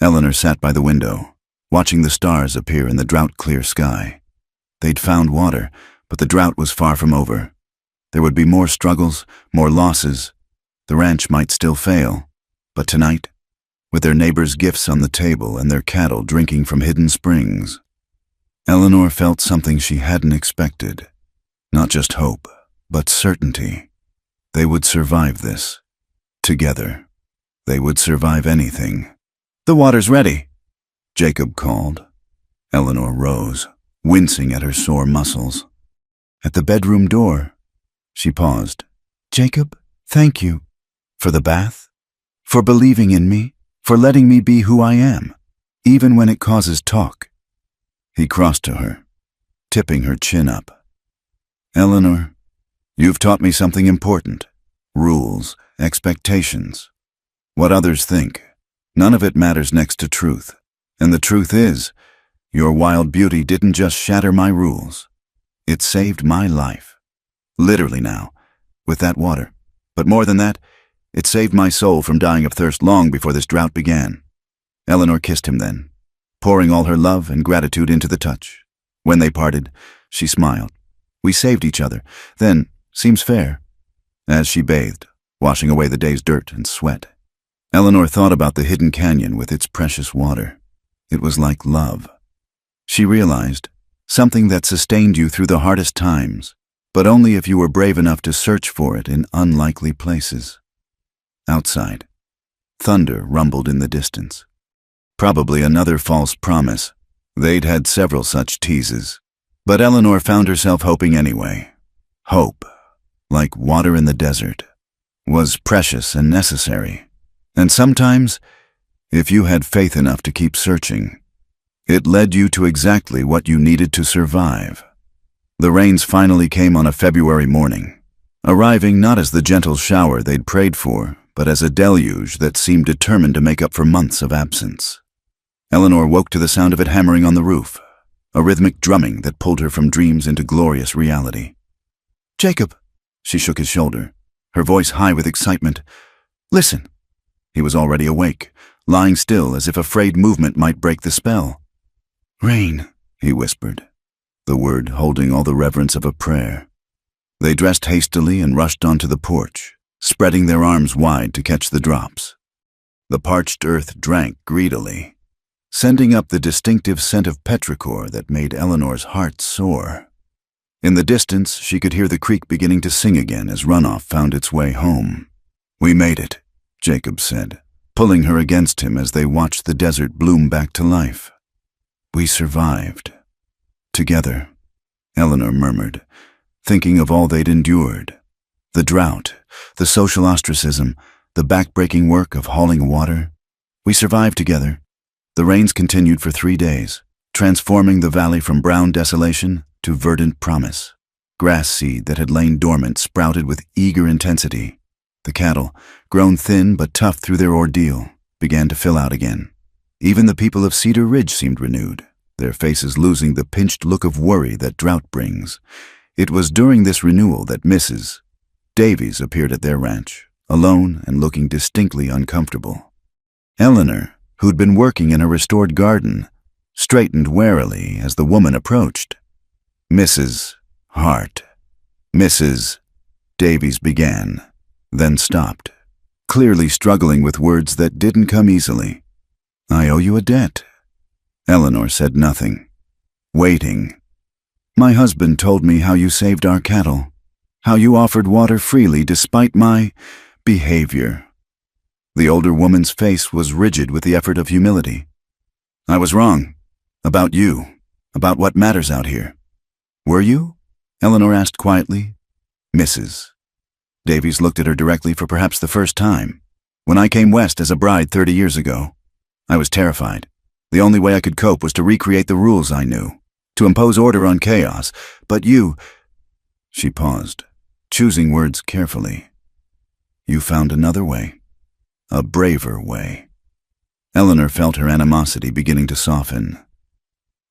Eleanor sat by the window, watching the stars appear in the drought-clear sky. They'd found water, but the drought was far from over. There would be more struggles, more losses. The ranch might still fail, but tonight, with their neighbors' gifts on the table and their cattle drinking from hidden springs, Eleanor felt something she hadn't expected. Not just hope, but certainty. They would survive this. Together. They would survive anything. The water's ready, Jacob called. Eleanor rose, wincing at her sore muscles. At the bedroom door, she paused. Jacob, thank you. For the bath? For believing in me? For letting me be who I am, even when it causes talk. He crossed to her, tipping her chin up. Eleanor, you've taught me something important. Rules, expectations. What others think. None of it matters next to truth. And the truth is, your wild beauty didn't just shatter my rules. It saved my life. Literally now, with that water. But more than that, it saved my soul from dying of thirst long before this drought began. Eleanor kissed him then, pouring all her love and gratitude into the touch. When they parted, she smiled. We saved each other. Then, seems fair. As she bathed, washing away the day's dirt and sweat, Eleanor thought about the hidden canyon with its precious water. It was like love. She realized, something that sustained you through the hardest times, but only if you were brave enough to search for it in unlikely places. Outside, thunder rumbled in the distance. Probably another false promise. They'd had several such teases, but Eleanor found herself hoping anyway. Hope, like water in the desert, was precious and necessary. And sometimes, if you had faith enough to keep searching, it led you to exactly what you needed to survive. The rains finally came on a February morning, arriving not as the gentle shower they'd prayed for, but as a deluge that seemed determined to make up for months of absence. Eleanor woke to the sound of it hammering on the roof, a rhythmic drumming that pulled her from dreams into glorious reality. "Jacob," she shook his shoulder, her voice high with excitement. "Listen." He was already awake, lying still as if afraid movement might break the spell. "Rain," he whispered, the word holding all the reverence of a prayer. They dressed hastily and rushed onto the porch, spreading their arms wide to catch the drops. The parched earth drank greedily, sending up the distinctive scent of petrichor that made Eleanor's heart soar. In the distance, she could hear the creek beginning to sing again as runoff found its way home. "We made it," Jacob said, pulling her against him as they watched the desert bloom back to life. "We survived. Together," Eleanor murmured, thinking of all they'd endured. The drought, the social ostracism, the back-breaking work of hauling water. We survived together. The rains continued for 3 days, transforming the valley from brown desolation to verdant promise. Grass seed that had lain dormant sprouted with eager intensity. The cattle, grown thin but tough through their ordeal, began to fill out again. Even the people of Cedar Ridge seemed renewed, their faces losing the pinched look of worry that drought brings. It was during this renewal that Mrs. Davies appeared at their ranch, alone and looking distinctly uncomfortable. Eleanor, who'd been working in a restored garden, straightened warily as the woman approached. "Mrs. Hart." Mrs. Davies began, then stopped, clearly struggling with words that didn't come easily. "I owe you a debt." Eleanor said nothing, waiting. "My husband told me how you saved our cattle, how you offered water freely despite my behavior." The older woman's face was rigid with the effort of humility. "I was wrong. About you. About what matters out here." "Were you?" Eleanor asked quietly. "Mrs." Davies looked at her directly for perhaps the first time. "When I came west as a bride 30 years ago, I was terrified. The only way I could cope was to recreate the rules I knew, to impose order on chaos. But you—" She paused, choosing words carefully. "You found another way. A braver way." Eleanor felt her animosity beginning to soften.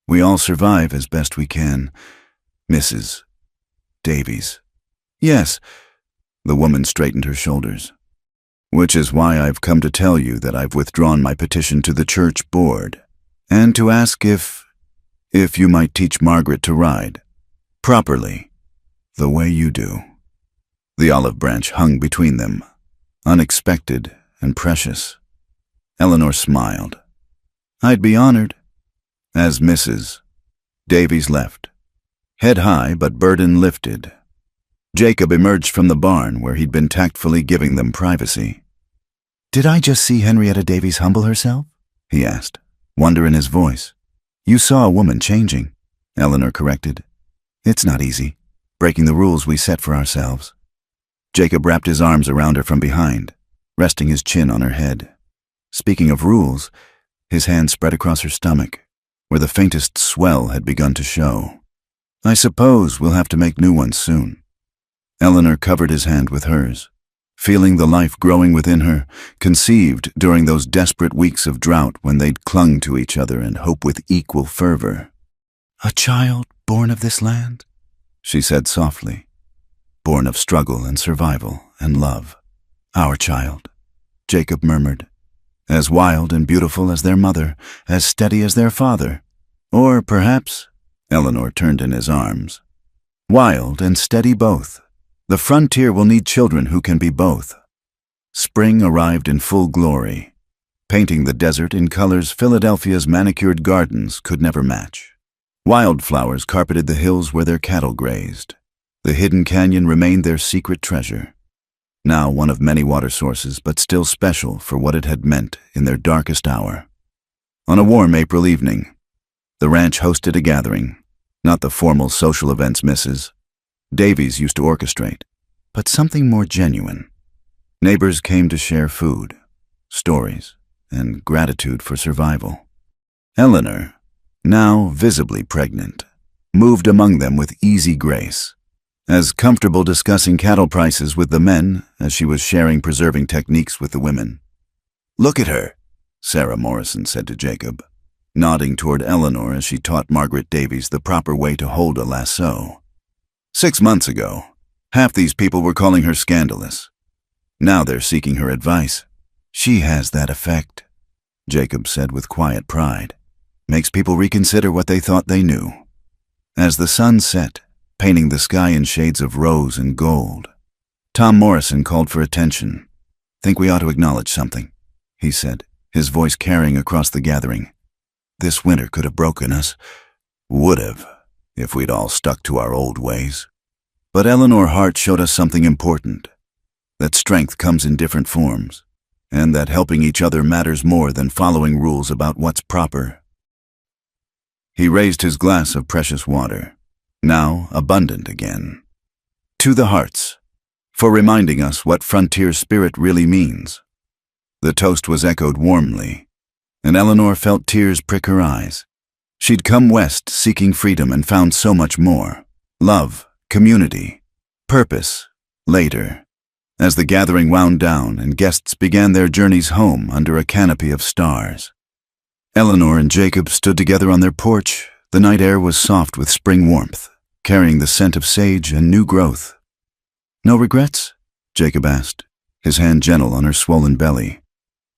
"We all survive as best we can, Mrs. Davies." "Yes." The woman straightened her shoulders. "Which is why I've come to tell you that I've withdrawn my petition to the church board, and to ask if you might teach Margaret to ride, properly, the way you do." The olive branch hung between them, unexpected and precious. Eleanor smiled. "I'd be honored." As Mrs. Davies left, head high but burden lifted, Jacob emerged from the barn where he'd been tactfully giving them privacy. "Did I just see Henrietta Davies humble herself?" he asked, wonder in his voice. "You saw a woman changing," Eleanor corrected. "It's not easy, breaking the rules we set for ourselves." Jacob wrapped his arms around her from behind, resting his chin on her head. Speaking of rules, his hand spread across her stomach, where the faintest swell had begun to show. "I suppose we'll have to make new ones soon." Eleanor covered his hand with hers, feeling the life growing within her, conceived during those desperate weeks of drought when they'd clung to each other and hope with equal fervor. "A child born of this land?" she said softly. "Born of struggle and survival and love. Our child," Jacob murmured. "As wild and beautiful as their mother, as steady as their father. Or perhaps," Eleanor turned in his arms, "wild and steady both. The frontier will need children who can be both." Spring arrived in full glory, painting the desert in colors Philadelphia's manicured gardens could never match. Wildflowers carpeted the hills where their cattle grazed. The hidden canyon remained their secret treasure. Now one of many water sources, but still special for what it had meant in their darkest hour. On a warm April evening, the ranch hosted a gathering, not the formal social events Mrs. Davies used to orchestrate, but something more genuine. Neighbors came to share food, stories, and gratitude for survival. Eleanor, now visibly pregnant, moved among them with easy grace, as comfortable discussing cattle prices with the men as she was sharing preserving techniques with the women. "Look at her," Sarah Morrison said to Jacob, nodding toward Eleanor as she taught Margaret Davies the proper way to hold a lasso. 6 months ago, half these people were calling her scandalous. Now they're seeking her advice. "She has that effect," Jacob said with quiet pride. "Makes people reconsider what they thought they knew." As the sun set, painting the sky in shades of rose and gold, Tom Morrison called for attention. "Think we ought to acknowledge something," he said, his voice carrying across the gathering. "This winter could have broken us. Would have, if we'd all stuck to our old ways. But Eleanor Hart showed us something important, that strength comes in different forms, and that helping each other matters more than following rules about what's proper." He raised his glass of precious water, now abundant again. "To the Harts, for reminding us what frontier spirit really means." The toast was echoed warmly, and Eleanor felt tears prick her eyes. She'd come west seeking freedom and found so much more: love, community, purpose. Later, as the gathering wound down and guests began their journeys home under a canopy of stars, Eleanor and Jacob stood together on their porch. The night air was soft with spring warmth, carrying the scent of sage and new growth. "No regrets?" Jacob asked, his hand gentle on her swollen belly.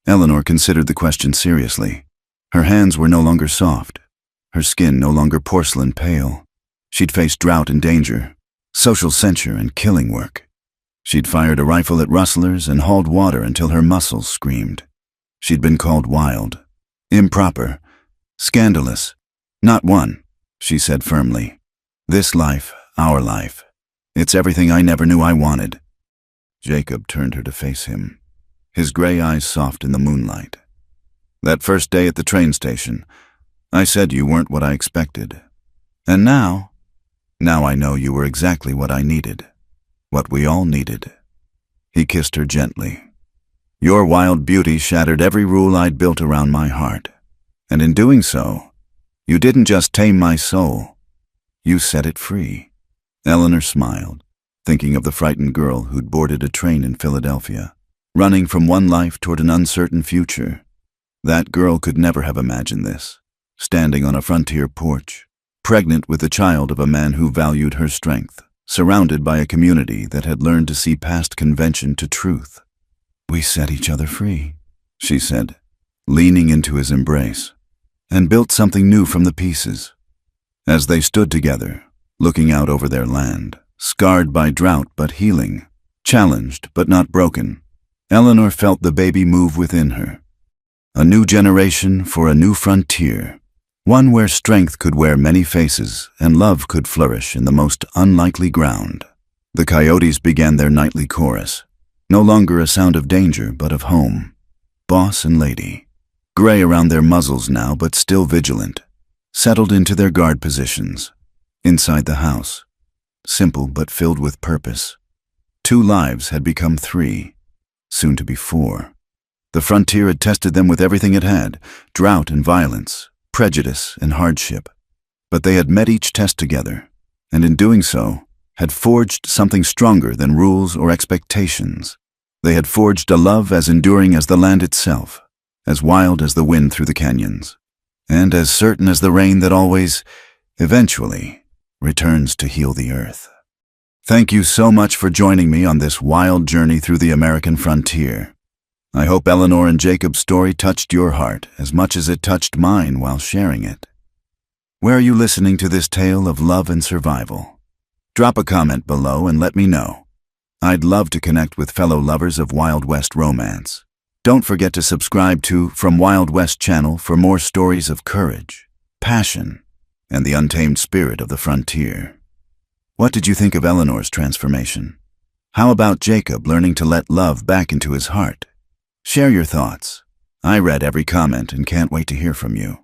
Eleanor considered the question seriously. Her hands were no longer soft, her skin no longer porcelain pale. She'd faced drought and danger, social censure and killing work. She'd fired a rifle at rustlers and hauled water until her muscles screamed. She'd been called wild, improper, scandalous. "Not one," she said firmly. "This life, our life, it's everything I never knew I wanted." Jacob turned her to face him, his gray eyes soft in the moonlight. "That first day at the train station, I said you weren't what I expected. And now I know you were exactly what I needed, what we all needed." He kissed her gently. "Your wild beauty shattered every rule I'd built around my heart. And in doing so, you didn't just tame my soul, you set it free." Eleanor smiled, thinking of the frightened girl who'd boarded a train in Philadelphia, running from one life toward an uncertain future. That girl could never have imagined this, standing on a frontier porch, pregnant with the child of a man who valued her strength, surrounded by a community that had learned to see past convention to truth. "We set each other free," she said, leaning into his embrace, "and built something new from the pieces." As they stood together, looking out over their land, scarred by drought but healing, challenged but not broken, Eleanor felt the baby move within her. A new generation for a new frontier, one where strength could wear many faces and love could flourish in the most unlikely ground. The coyotes began their nightly chorus, no longer a sound of danger but of home. Boss and lady, gray around their muzzles now but still vigilant, settled into their guard positions. Inside the house, simple but filled with purpose, 2 lives had become 3, soon to be 4. The frontier had tested them with everything it had: drought and violence, prejudice and hardship. But they had met each test together, and in doing so, had forged something stronger than rules or expectations. They had forged a love as enduring as the land itself, as wild as the wind through the canyons, and as certain as the rain that always, eventually, returns to heal the earth. Thank you so much for joining me on this wild journey through the American frontier. I hope Eleanor and Jacob's story touched your heart as much as it touched mine while sharing it. Where are you listening to this tale of love and survival? Drop a comment below and let me know. I'd love to connect with fellow lovers of Wild West romance. Don't forget to subscribe to From Wild West channel for more stories of courage, passion, and the untamed spirit of the frontier. What did you think of Eleanor's transformation? How about Jacob learning to let love back into his heart? Share your thoughts. I read every comment and can't wait to hear from you.